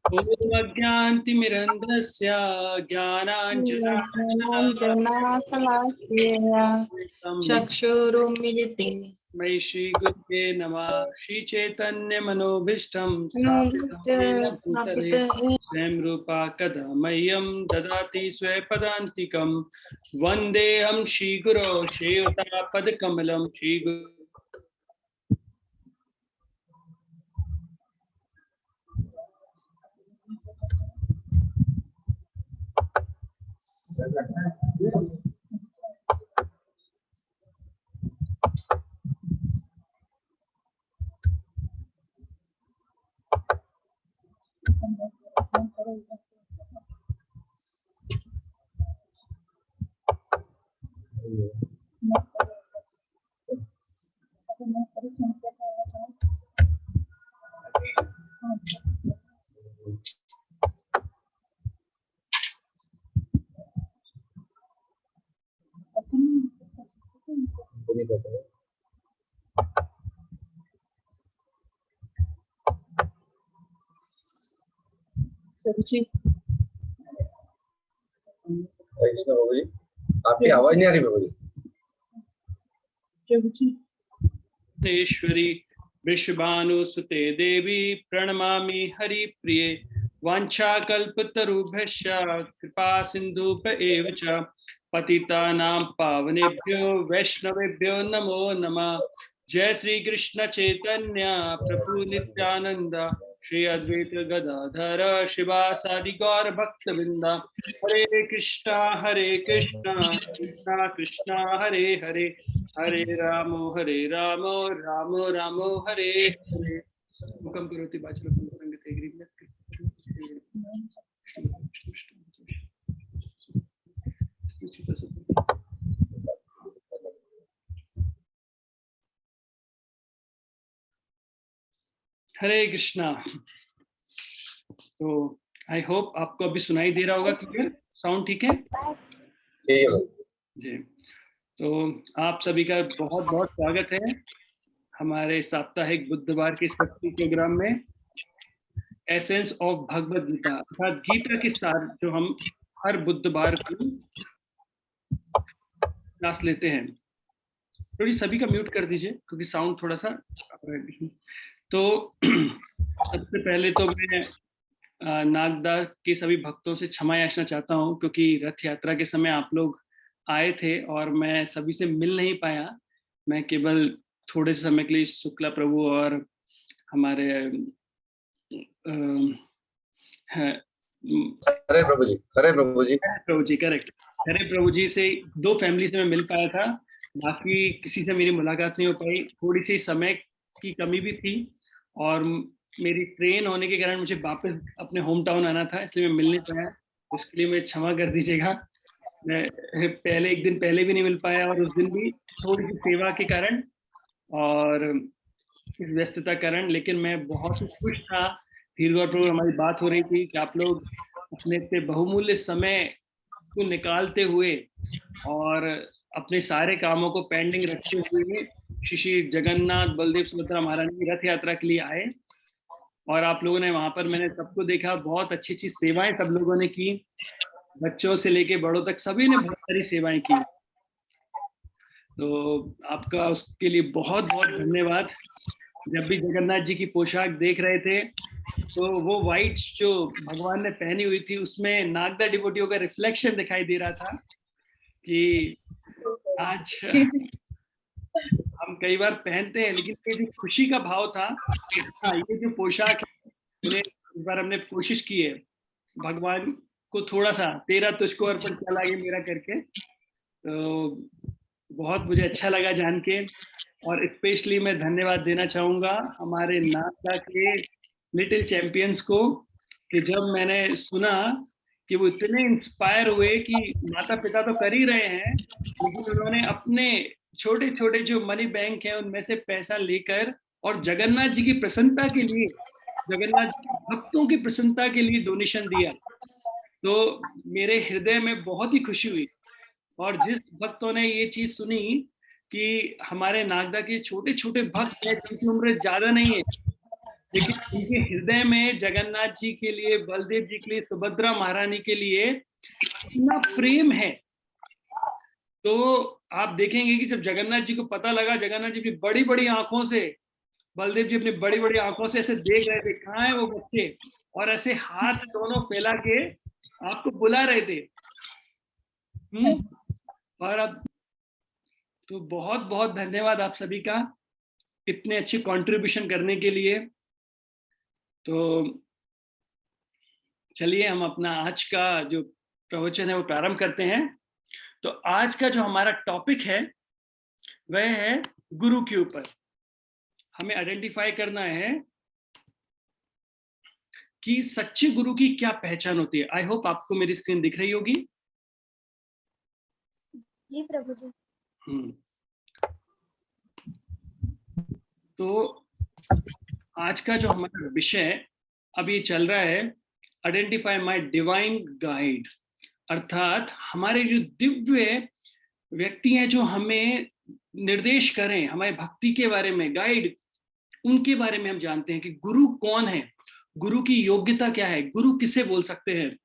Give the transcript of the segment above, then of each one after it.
ॐ अज्ञानतिमिरन्धस्य ज्ञानाञ्जनाशलाकया चक्षुरुन्मिलिते मयि श्रीगुरुवे नमः। श्रीचैतन्यमनोभीष्टं स्थापित स्वयं रूपा कदा मह्यं ददाति स्वपदान्तिकं। वन्देऽहं श्रीगुरो श्रीयुतापदकमलं श्रीगुरु बाबू जी, आपकी आवाज नहीं आ रही बाबू जी। ईश्वरी वृषभानुसुते देवी प्रणमामि हरिप्रिये। वाञ्छाकल्पतरुभ्यश्च कृपा सिन्धुभ्य एव च पतितानां पावनेभ्यो वैष्णवेभ्यो नमो नमः। जय श्री कृष्ण चैतन्य प्रभु नित्यानंद श्री अद्वैत गदाधर शिवासादि गौर भक्तवृंद। हरे कृष्णा कृष्णा कृष्णा हरे हरे, हरे राम राम राम हरे हरे। मुखं करोति वाचालं पंगते गिरिं। हरे कृष्णा। तो आई होप आपको अभी सुनाई दे रहा होगा क्लियर, साउंड ठीक है जी। तो आप सभी का बहुत बहुत स्वागत है हमारे साप्ताहिक बुधवार के सत्संग प्रोग्राम में एसेंस ऑफ भगवद गीता अर्थात गीता के सार जो हम हर बुधवार को क्लास लेते हैं। थोड़ी सभी का म्यूट कर दीजिए क्योंकि साउंड थोड़ा सा। तो सबसे पहले तो मैं नागदा के सभी भक्तों से क्षमा याचना चाहता हूं क्योंकि रथ यात्रा के समय आप लोग आए थे और मैं सभी से मिल नहीं पाया। मैं केवल थोड़े से समय के लिए शुक्ला प्रभु और हमारे हरे प्रभु जी करेक्ट, हरे प्रभु जी से दो फैमिली से मैं मिल पाया था। बाकी किसी से मेरी मुलाकात नहीं हो पाई। थोड़ी सी समय की कमी भी थी और मेरी ट्रेन होने के कारण मुझे वापस अपने होम टाउन आना था, इसलिए मैं मिल नहीं पाया। उसके लिए मैं क्षमा कर दीजिएगा। मैं पहले एक दिन पहले भी नहीं मिल पाया और उस दिन भी थोड़ी सी सेवा के कारण और इस व्यस्तता कारण, लेकिन मैं बहुत ही खुश था। धीर गौर हमारी बात हो रही थी कि आप लोग अपने इतने बहुमूल्य समय को निकालते हुए और अपने सारे कामों को पेंडिंग रखते हुए श्री जगन्नाथ बलदेव सुभद्रा महाराज की रथ यात्रा के लिए आए। और आप लोगों ने वहां पर, मैंने सबको देखा, बहुत अच्छी अच्छी सेवाएं सब लोगों ने की। बच्चों से लेके बड़ों तक सभी ने बहुत सारी सेवाएं की। तो आपका उसके लिए बहुत बहुत धन्यवाद। जब भी जगन्नाथ जी की पोशाक देख रहे थे तो वो व्हाइट जो भगवान ने पहनी हुई थी उसमें नागदा डिवोटियों का रिफ्लेक्शन दिखाई दे रहा था कि आज हम कई बार पहनते हैं लेकिन ये जो खुशी का भाव था कि हाँ ये जो पोशाक है उन्हें इस बार हमने कोशिश की है भगवान को थोड़ा सा तेरा तुझको अर्पण किया लागे मेरा करके। तो बहुत मुझे अच्छा लगा जान के। और स्पेशली मैं धन्यवाद देना चाहूंगा हमारे नागदा के लिटिल चैंपियंस को कि जब मैंने सुना कि वो इतने इंस्पायर हुए कि माता पिता तो कर ही रहे हैं लेकिन उन्होंने अपने छोटे छोटे जो मनी बैंक है उनमें से पैसा लेकर और जगन्नाथ जी की प्रसन्नता के लिए, जगन्नाथ जी भक्तों की प्रसन्नता के लिए डोनेशन दिया, तो मेरे हृदय में बहुत ही खुशी हुई। और जिस भक्तों ने ये चीज सुनी कि हमारे नागदा के छोटे छोटे भक्त हैं जिनकी उम्र ज्यादा नहीं है लेकिन उनके हृदय में जगन्नाथ जी के लिए, बलदेव जी के लिए, सुभद्रा महारानी के लिए इतना प्रेम है। तो आप देखेंगे कि जब जगन्नाथ जी को पता लगा, जगन्नाथ जी अपनी बड़ी बड़ी आंखों से, बलदेव जी अपनी बड़ी बड़ी आंखों से ऐसे देख रहे थे कहाँ है वो बच्चे, और ऐसे हाथ दोनों फैला के आपको बुला रहे थे। और अब तो बहुत बहुत धन्यवाद आप सभी का इतने अच्छे कंट्रीब्यूशन करने के लिए। तो चलिए हम अपना आज का जो प्रवचन है वो प्रारंभ करते हैं। तो आज का जो हमारा टॉपिक है वह है गुरु के ऊपर। हमें आइडेंटिफाई करना है कि सच्चे गुरु की क्या पहचान होती है। आई होप आपको मेरी स्क्रीन दिख रही होगी। जी प्रभु जी। तो आज का जो हमारा विषय अभी चल रहा है, आइडेंटिफाई माय डिवाइन गाइड, अर्थात हमारे जो दिव्य व्यक्ति हैं जो हमें निर्देश करें, हमारे भक्ति के बारे में गाइड, उनके बारे में हम जानते हैं कि गुरु कौन है, गुरु की योग्यता क्या है, गुरु किसे बोल सकते हैं।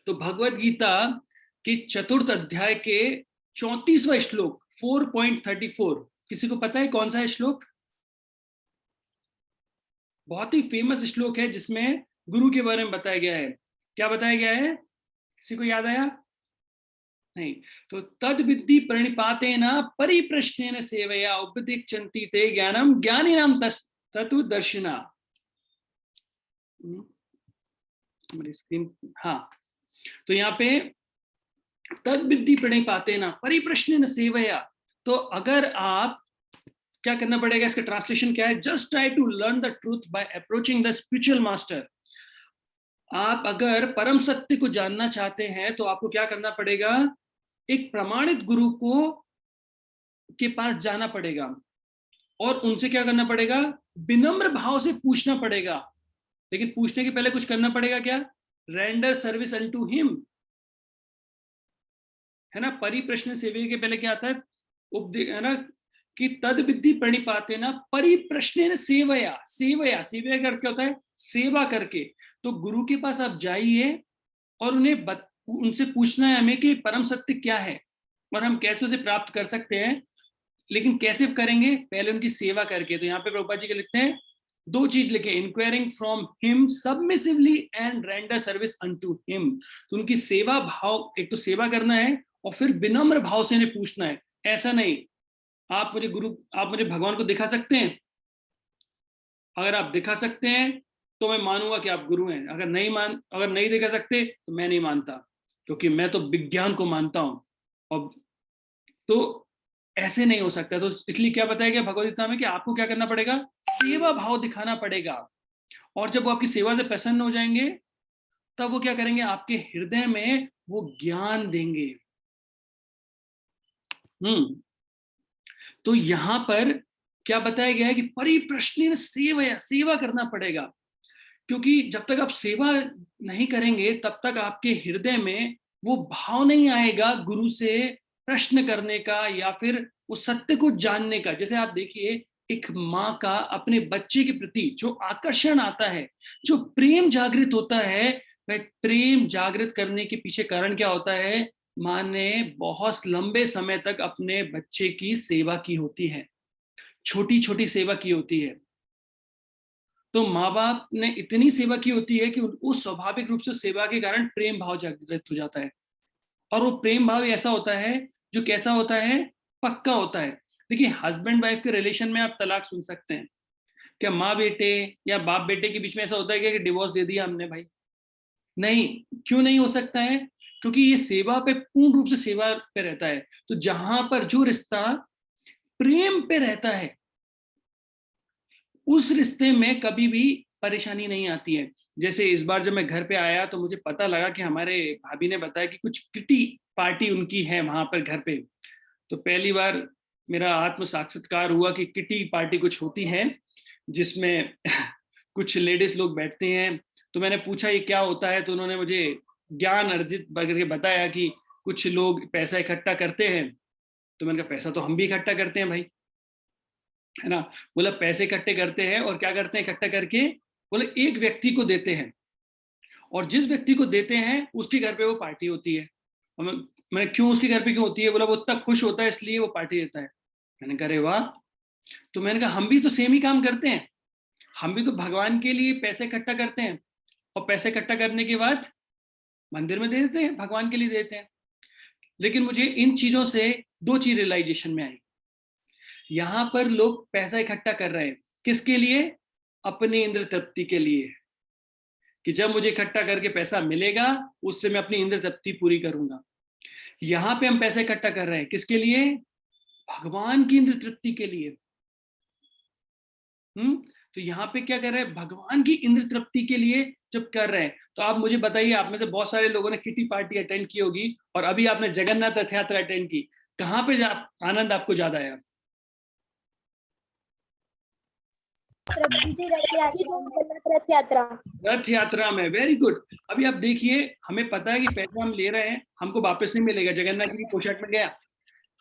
तो भगवत गीता के चतुर्थ अध्याय के 34वां श्लोक 4.34, किसी को पता है कौन सा है श्लोक? बहुत ही फेमस श्लोक है जिसमें गुरु के बारे में बताया गया है। क्या बताया गया है, किसी को याद आया? नहीं। तो तद विद्धि प्रणिपातेन परिप्रश्नेन सेवया उपदिक्षन्ति ते ज्ञानम ज्ञानिनाम तत्वदर्शिना। हमारी स्क्रीन, हाँ। तो यहाँ पे तद विद्धि प्रणिपातेन परिप्रश्नेन सेवया, तो अगर आप क्या करना पड़ेगा, इसका ट्रांसलेशन क्या है? Just try to learn the truth by approaching the spiritual master. आप अगर परम सत्य को जानना चाहते हैं तो आपको क्या करना पड़ेगा? एक प्रमाणित गुरु को के पास जाना पड़ेगा और उनसे क्या करना पड़ेगा? विनम्र भाव से पूछना पड़ेगा। लेकिन पूछने के पहले कुछ करना पड़ेगा, क्या? रेंडर सर्विस अनटू हिम, है ना। परिप्रश्न सेवे के पहले क्या आता है? है ना, कि तद विद्धि प्रणिपाते ना परिप्रश्न सेवया। सेवया, सेवया का अर्थ क्या होता है? सेवा करके। तो गुरु के पास आप जाइए और उनसे पूछना है हमें कि परम सत्य क्या है और हम कैसे उसे प्राप्त कर सकते हैं। लेकिन कैसे करेंगे? पहले उनकी सेवा करके। तो यहाँ पे प्रभुपाद जी के लिखते हैं दो चीज लिखे, enquiring from him submissively and render service unto him. तो उनकी सेवा भाव, एक तो सेवा करना है और फिर विनम्र भाव से इन्हें पूछना है। ऐसा नहीं आप मुझे भगवान को दिखा सकते हैं, अगर आप दिखा सकते हैं तो मैं मानूंगा कि आप गुरु हैं। अगर नहीं दिखा सकते तो मैं नहीं मानता, क्योंकि मैं तो विज्ञान को मानता हूं। और तो ऐसे नहीं हो सकता। तो इसलिए क्या बताया गया भगवद गीता में कि आपको क्या करना पड़ेगा? सेवा भाव दिखाना पड़ेगा। और जब वो आपकी सेवा से प्रसन्न हो जाएंगे तब वो क्या करेंगे? आपके हृदय में वो ज्ञान देंगे। तो यहां पर क्या बताया गया है कि परिप्रश्न सेवा करना पड़ेगा, क्योंकि जब तक आप सेवा नहीं करेंगे तब तक आपके हृदय में वो भाव नहीं आएगा गुरु से प्रश्न करने का या फिर वो सत्य को जानने का। जैसे आप देखिए, एक माँ का अपने बच्चे के प्रति जो आकर्षण आता है, जो प्रेम जागृत होता है, वह प्रेम जागृत करने के पीछे कारण क्या होता है? माँ ने बहुत लंबे समय तक अपने बच्चे की सेवा की होती है, छोटी छोटी सेवा की होती है। तो माँ बाप ने इतनी सेवा की होती है कि उनको स्वाभाविक रूप से सेवा के कारण प्रेम भाव जागृत हो जाता है। और वो प्रेम भाव ऐसा होता है जो कैसा होता है? पक्का होता है। देखिए, हस्बैंड वाइफ के रिलेशन में आप तलाक सुन सकते हैं। क्या माँ बेटे या बाप बेटे के बीच में ऐसा होता है कि डिवोर्स दे दिया हमने भाई? नहीं। क्यों नहीं हो सकता है? क्योंकि ये सेवा पे, पूर्ण रूप से सेवा पे रहता है। तो जहां पर जो रिश्ता प्रेम पे रहता है उस रिश्ते में कभी भी परेशानी नहीं आती है। जैसे इस बार जब मैं घर पे आया तो मुझे पता लगा कि हमारे भाभी ने बताया कि कुछ किटी पार्टी उनकी है वहां पर घर पे। तो पहली बार मेरा आत्म साक्षात्कार हुआ कि किटी पार्टी कुछ होती है जिसमें कुछ लेडीज लोग बैठते हैं। तो मैंने पूछा ये क्या होता है, तो उन्होंने मुझे ज्ञान अर्जित करके बताया कि कुछ लोग पैसा इकट्ठा करते हैं। तो मैंने कहा पैसा तो हम भी इकट्ठा करते हैं भाई, है ना। बोला पैसे इकट्ठे करते हैं और क्या करते हैं, इकट्ठा करके बोले एक व्यक्ति को देते हैं, और जिस व्यक्ति को देते हैं उसके घर पे वो पार्टी होती है। और मैंने क्यों उसके घर पे क्यों होती है, बोला वो इतना खुश होता है इसलिए वो पार्टी देता है। मैंने कहा अरे वाह। तो मैंने कहा हम भी तो सेम ही काम करते हैं, हम भी तो भगवान के लिए पैसे इकट्ठा करते हैं, और पैसे इकट्ठा करने के बाद मंदिर में दे देते हैं, भगवान के लिए देते हैं। लेकिन मुझे इन चीजों से दो चीज रियलाइजेशन में आई। यहां पर लोग पैसा इकट्ठा कर रहे हैं किसके लिए, अपनी इंद्र तृप्ति के लिए, कि जब मुझे इकट्ठा करके पैसा मिलेगा उससे मैं अपनी इंद्र तृप्ति पूरी करूंगा। यहां पे हम पैसा इकट्ठा कर रहे हैं किसके लिए, भगवान की इंद्र तृप्ति के लिए। तो यहाँ पे क्या कर रहे हैं, भगवान की इंद्र तृप्ति के लिए जब कर रहे हैं। तो आप मुझे बताइए, आप में से बहुत सारे लोगों ने किटी पार्टी अटेंड की होगी, और अभी आपने जगन्नाथ रथ यात्रा अटेंड की, कहाँ पे आनंद आपको ज्यादा आया? प्रभु जी रथ यात्रा। रथ यात्रा में, वेरी गुड। अभी आप देखिए, हमें पता है कि पैसा हम ले रहे हैं, हमको वापस नहीं मिलेगा, जगन्नाथ जी की पोशाक में गया,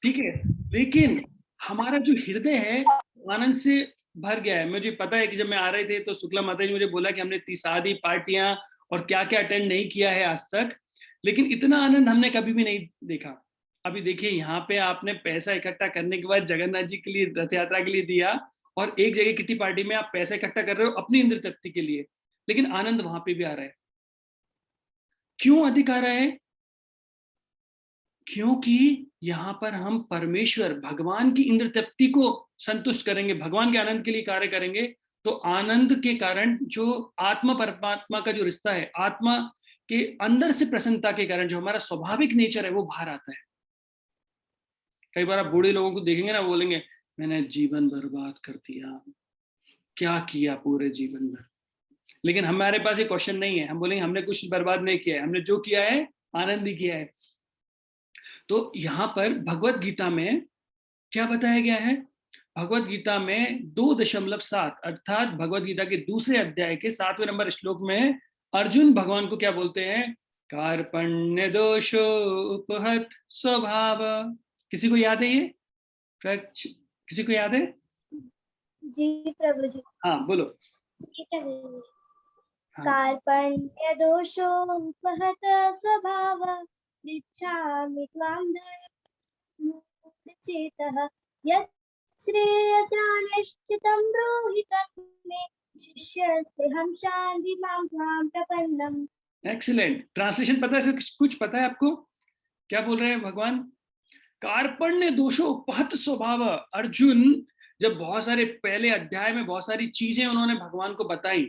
ठीक है, लेकिन हमारा जो हृदय है आनंद से भर गया है। मुझे पता है कि जब मैं आ रहे थे तो शुक्ला माता जी मुझे बोला कि हमने शादी पार्टियां और क्या क्या अटेंड नहीं किया है आज तक, लेकिन इतना आनंद हमने कभी भी नहीं देखा। अभी देखिए, यहाँ पे आपने पैसा इकट्ठा करने के बाद जगन्नाथ जी के लिए रथ यात्रा के लिए दिया, और एक जगह किटी पार्टी में आप पैसा इकट्ठा कर रहे हो अपनी इंद्र तृप्ति के लिए, लेकिन आनंद वहां पे भी आ रहा है। क्यों अधिक आ रहा है? क्योंकि यहाँ पर हम परमेश्वर भगवान की इंद्र तृप्ति को संतुष्ट करेंगे, भगवान के आनंद के लिए कार्य करेंगे। तो आनंद के कारण जो आत्मा परमात्मा का जो रिश्ता है, आत्मा के अंदर से प्रसन्नता के कारण जो हमारा स्वाभाविक नेचर है वो बाहर आता है। कई बार आप बूढ़े लोगों को देखेंगे ना, बोलेंगे मैंने जीवन बर्बाद कर दिया, क्या किया पूरे जीवन में। लेकिन हमारे पास ये क्वेश्चन नहीं है, हम बोलेंगे हमने कुछ बर्बाद नहीं किया है, हमने जो किया है आनंद ही किया है। तो यहाँ पर भगवत गीता में क्या बताया गया है, भगवत गीता में 2.7 अर्थात भगवत गीता के दूसरे अध्याय के 7वें नंबर श्लोक में अर्जुन भगवान को क्या बोलते हैं, कार्पण्य दोषो उपहत स्वभाव। किसी को याद है ये? किसी को याद है? जी प्रभु जी। हाँ बोलो। कार्पण्य दोषोपहत स्वभाव पृच्छामि त्वां धर्मचेतः यत् श्रेयसानिश्चितं ब्रूहि तन्मे शिष्यस्तेऽहं शान्ति मां त्वां प्रपन्नम्। Excellent translation. पता है कुछ पता है आपको क्या बोल रहे हैं भगवान? कार्पण्य दोषो उपहत स्वभाव। अर्जुन जब बहुत सारे पहले अध्याय में बहुत सारी चीजें उन्होंने भगवान को बताई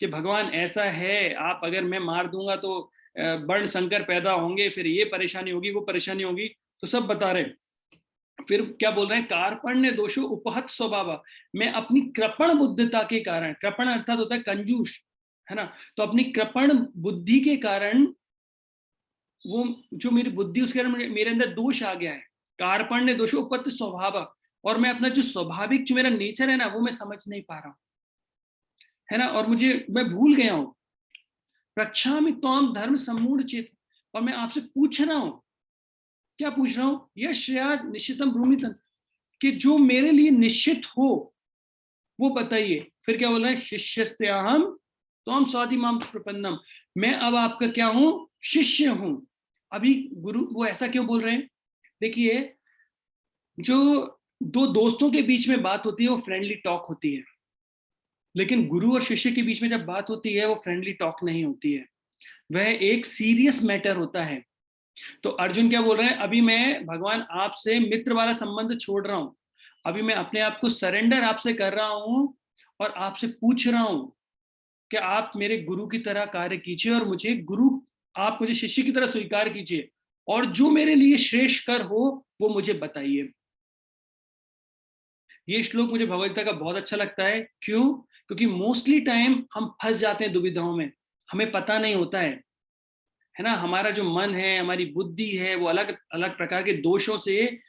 कि भगवान ऐसा है, आप अगर मैं मार दूंगा तो वर्ण संकर पैदा होंगे, फिर ये परेशानी होगी वो परेशानी होगी, तो सब बता रहे। फिर क्या बोल रहे हैं, कार्पण्य दोषो उपहत स्वभाव, मैं अपनी कृपण बुद्धिता के कारण, कृपण अर्थात होता है कंजूस, है ना, तो अपनी कृपण बुद्धि के कारण वो जो मेरी बुद्धि उसके कारण मेरे अंदर दोष आ गया है। कार्पण्य दोषो उपहत स्वभाव, और मैं अपना जो स्वाभाविक जो मेरा नेचर है ना वो मैं समझ नहीं पा रहा हूं, है ना, और मैं भूल गया हूं। प्रच्छामि त्वाम धर्म सम्मूढ़ चेत, और मैं आपसे पूछ रहा हूं, क्या पूछ रहा हूं, यह श्रेया निश्चितम भूमितन, कि जो मेरे लिए निश्चित हो वो बताइए। फिर क्या बोल रहा है, शिष्यस्तेऽहं त्वां स्वादिमां प्रपन्नम, मैं अब आपका क्या हूं, शिष्य हूं। अभी गुरु वो ऐसा क्यों बोल रहे हैं? देखिए, जो दो दोस्तों के बीच में बात होती है वो फ्रेंडली टॉक होती है, लेकिन गुरु और शिष्य के बीच में जब बात होती है वो फ्रेंडली टॉक नहीं होती है, वह एक सीरियस मैटर होता है। तो अर्जुन क्या बोल रहे हैं, अभी मैं भगवान आपसे मित्र वाला संबंध छोड़ रहा हूं, अभी मैं अपने आप को सरेंडर आपसे कर रहा हूं, और आपसे पूछ रहा हूं कि आप मेरे गुरु की तरह कार्य कीजिए, और मुझे गुरु, आप मुझे शिष्य की तरह स्वीकार कीजिए, और जो मेरे लिए श्रेष्ठ कर हो वो मुझे बताइए। ये श्लोक मुझे भगवद गीता का बहुत अच्छा लगता है। क्यों? क्योंकि मोस्टली टाइम हम फंस जाते हैं दुविधाओं में, हमें पता नहीं होता है ना, हमारा जो मन है, हमारी बुद्धि है, वो अलग अलग प्रकार के दोषों से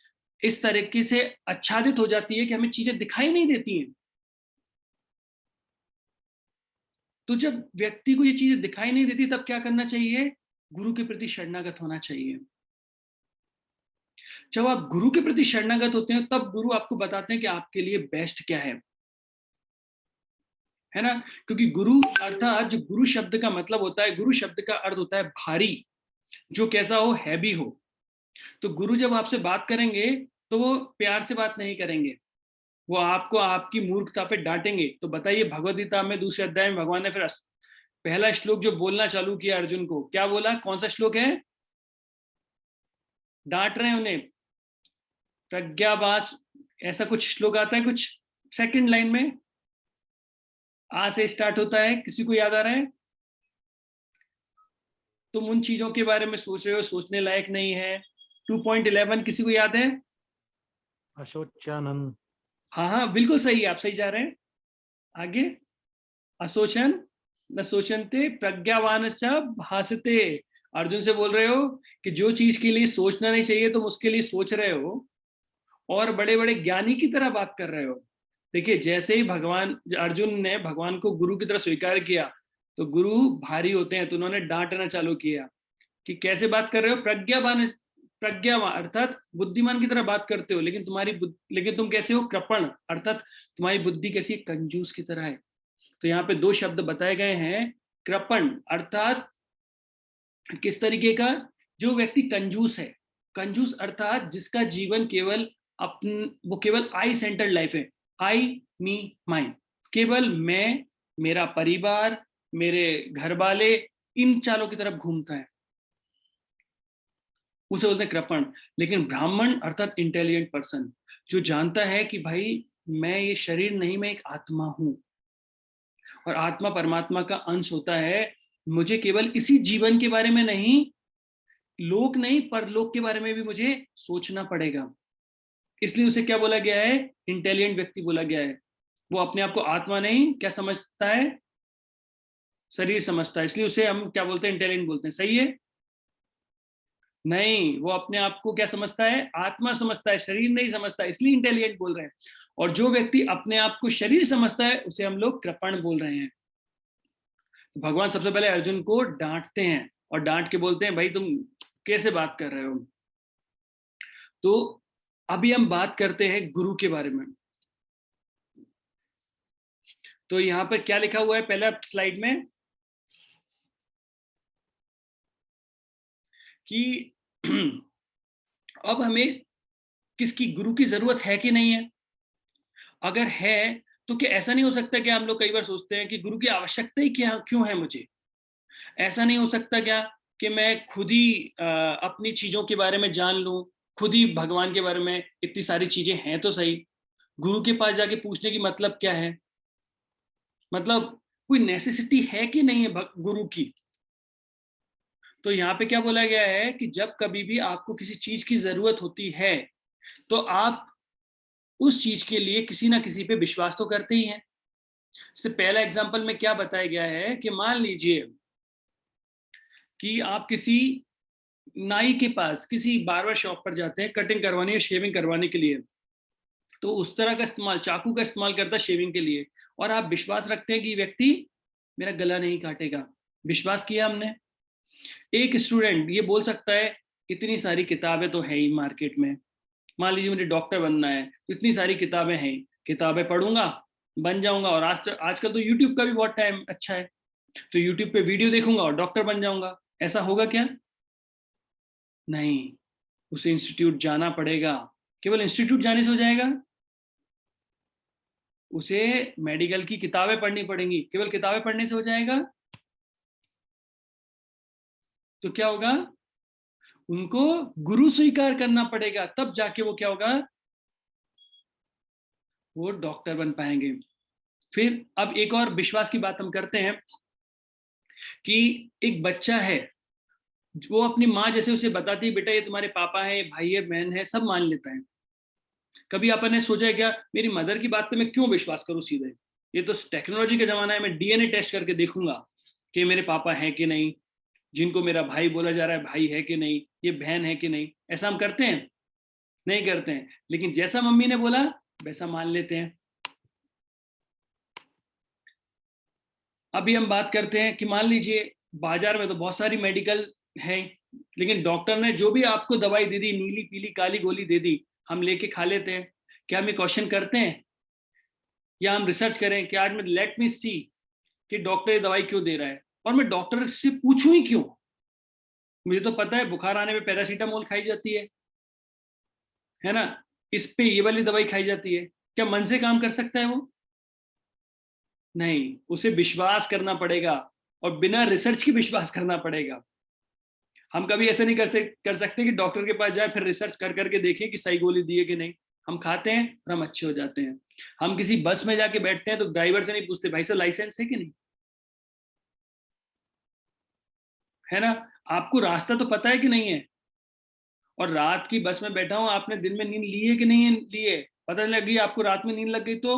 इस तरीके से आच्छादित हो जाती है कि हमें चीजें दिखाई नहीं देती हैं। तो जब व्यक्ति को ये चीजें दिखाई नहीं देती तब क्या करना चाहिए, गुरु के प्रति शरणागत होना चाहिए। जब आप गुरु के प्रति शरणागत होते हैं तब गुरु आपको बताते हैं कि आपके लिए बेस्ट क्या है ना। क्योंकि गुरु अर्थात जो गुरु शब्द का मतलब होता है, गुरु शब्द का अर्थ होता है भारी, जो कैसा हो, हैवी हो। तो गुरु जब आपसे बात करेंगे तो वो प्यार से बात नहीं करेंगे, वो आपको आपकी मूर्खता पे डांटेंगे। तो बताइए, भगवद गीता में दूसरे अध्याय में भगवान ने फिर पहला श्लोक जो बोलना चालू किया अर्जुन को, क्या बोला, कौन सा श्लोक है? डांट रहे हैं उन्हें, प्रज्ञावास, ऐसा कुछ श्लोक आता है, कुछ सेकंड लाइन में आ से स्टार्ट होता है, किसी को याद आ रहा है? तुम उन चीजों के बारे में सोच रहे हो सोचने लायक नहीं है। 2.11 किसी को याद है? अशोचानंद। हाँ हाँ बिल्कुल सही, आप सही जा रहे हैं। आगे, अशोचन न सोचनते प्रज्ञावान भासते। अर्जुन से बोल रहे हो कि जो चीज के लिए सोचना नहीं चाहिए तुम उसके लिए सोच रहे हो और बड़े बड़े ज्ञानी की तरह बात कर रहे हो। देखिए, जैसे ही भगवान अर्जुन ने भगवान को गुरु की तरह स्वीकार किया तो गुरु भारी होते हैं, तो उन्होंने डांटना चालू किया कि कैसे बात कर रहे हो, प्रज्ञावान अर्थात बुद्धिमान की तरह बात करते हो, लेकिन तुम कैसे हो, कृपण अर्थात तुम्हारी बुद्धि कैसी है, कंजूस की तरह है। तो यहाँ पे दो शब्द बताए गए हैं, कृपण अर्थात किस तरीके का, जो व्यक्ति कंजूस है, कंजूस अर्थात जिसका जीवन केवल वो केवल आई सेंटर्ड लाइफ है, आई मी माई, केवल मैं, मेरा परिवार, मेरे घर वाले, इन चालों की तरफ घूमता है, उसे बोलते हैं कृपण। लेकिन ब्राह्मण अर्थात इंटेलिजेंट पर्सन, जो जानता है कि भाई मैं ये शरीर नहीं, मैं एक आत्मा हूं और आत्मा परमात्मा का अंश होता है, मुझे केवल इसी जीवन के बारे में नहीं, लोक नहीं परलोक के बारे में भी मुझे सोचना पड़ेगा। इसलिए उसे क्या बोला गया है, इंटेलिजेंट व्यक्ति बोला गया है। वो अपने आप को आत्मा नहीं क्या समझता है, शरीर समझता है, इसलिए उसे हम क्या बोलते हैं, इंटेलिजेंट बोलते हैं। सही है? नहीं, वो अपने आप को क्या समझता है, आत्मा समझता है, शरीर नहीं समझता, इसलिए इंटेलिजेंट बोल रहे हैं। और जो व्यक्ति अपने आप को शरीर समझता है उसे हम लोग कृपण बोल रहे हैं। तो भगवान सबसे पहले अर्जुन को डांटते हैं और डांट के बोलते हैं भाई तुम कैसे बात कर रहे हो। तो अभी हम बात करते हैं गुरु के बारे में। तो यहाँ पर क्या लिखा हुआ है पहला स्लाइड में कि अब हमें किसकी गुरु की जरूरत है कि नहीं है। अगर है तो क्या ऐसा नहीं हो सकता कि हम लोग कई बार सोचते हैं कि गुरु की आवश्यकता ही क्या क्यों है मुझे, ऐसा नहीं हो सकता क्या कि मैं खुद ही अपनी चीजों के बारे में जान लूं, खुद ही भगवान के बारे में, इतनी सारी चीजें हैं तो सही, गुरु के पास जाके पूछने की मतलब क्या है, मतलब कोई नेसेसिटी है कि नहीं है गुरु की। तो यहाँ पे क्या बोला गया है कि जब कभी भी आपको किसी चीज की जरूरत होती है तो आप उस चीज के लिए किसी ना किसी पे विश्वास तो करते ही हैं। इससे पहला एग्जांपल में क्या बताया गया है कि मान लीजिए कि आप किसी नाई के पास, किसी बार्बर शॉप पर जाते हैं कटिंग करवाने या शेविंग करवाने के लिए, तो उस तरह का इस्तेमाल, चाकू का इस्तेमाल करता है शेविंग के लिए, और आप विश्वास रखते हैं कि व्यक्ति मेरा गला नहीं काटेगा, विश्वास किया हमने। एक स्टूडेंट ये बोल सकता है इतनी सारी किताबें तो है ही मार्केट में, मान लीजिए मुझे डॉक्टर बनना है तो इतनी सारी किताबें हैं, किताबें पढ़ूंगा बन जाऊंगा, और आजकल तो यूट्यूब का भी बहुत टाइम अच्छा है, तो यूट्यूब पे वीडियो देखूंगा और डॉक्टर बन जाऊंगा। ऐसा होगा क्या? नहीं, उसे इंस्टीट्यूट जाना पड़ेगा। केवल इंस्टीट्यूट जाने से हो जाएगा? उसे मेडिकल की किताबें पढ़नी पड़ेंगी। केवल किताबें पढ़ने से हो जाएगा? तो क्या होगा, उनको गुरु स्वीकार करना पड़ेगा, तब जाके वो क्या होगा, वो डॉक्टर बन पाएंगे। फिर अब एक और विश्वास की बात हम करते हैं कि एक बच्चा है, वो अपनी माँ जैसे उसे बताती है बेटा ये तुम्हारे पापा है, भाई है, बहन है, सब मान लेता है। कभी आपने ने सोचा है क्या मेरी मदर की बात पे मैं क्यों विश्वास करूं सीधे, ये तो टेक्नोलॉजी का जमाना है, मैं डीएनए टेस्ट करके देखूंगा कि मेरे पापा है कि नहीं, जिनको मेरा भाई बोला जा रहा है भाई है कि नहीं, ये बहन है कि नहीं। ऐसा हम करते हैं? नहीं करते हैं, लेकिन जैसा मम्मी ने बोला वैसा मान लेते हैं। अभी हम बात करते हैं कि मान लीजिए बाजार में तो बहुत सारी मेडिकल है, लेकिन डॉक्टर ने जो भी आपको दवाई दे दी, नीली पीली काली गोली दे दी, हम लेके खा लेते हैं। क्या हम ये क्वेश्चन करते हैं या हम रिसर्च करें कि आज मैं लेट मी सी कि डॉक्टर ये दवाई क्यों दे रहा है, और मैं डॉक्टर से पूछूं ही क्यों? मुझे तो पता है बुखार आने में पैरासीटामोल खाई जाती है ना, इस पे ये वाली दवाई खाई जाती है। क्या मन से काम कर सकता है वो? नहीं, उसे विश्वास करना पड़ेगा, और बिना रिसर्च की विश्वास करना पड़ेगा। हम कभी ऐसा नहीं कर सकते कि डॉक्टर के पास जाए फिर रिसर्च कर करके देखें कि सही गोली दी है कि नहीं। हम खाते हैं और हम अच्छे हो जाते हैं। हम किसी बस में जाके बैठते हैं तो ड्राइवर से नहीं पूछते भाई साहब लाइसेंस है कि नहीं, है ना। आपको रास्ता तो पता है कि नहीं है, और रात की बस में बैठा हूं, आपने दिन में नींद ली है कि नहीं ली है, पता लगी आपको रात में नींद लग गई तो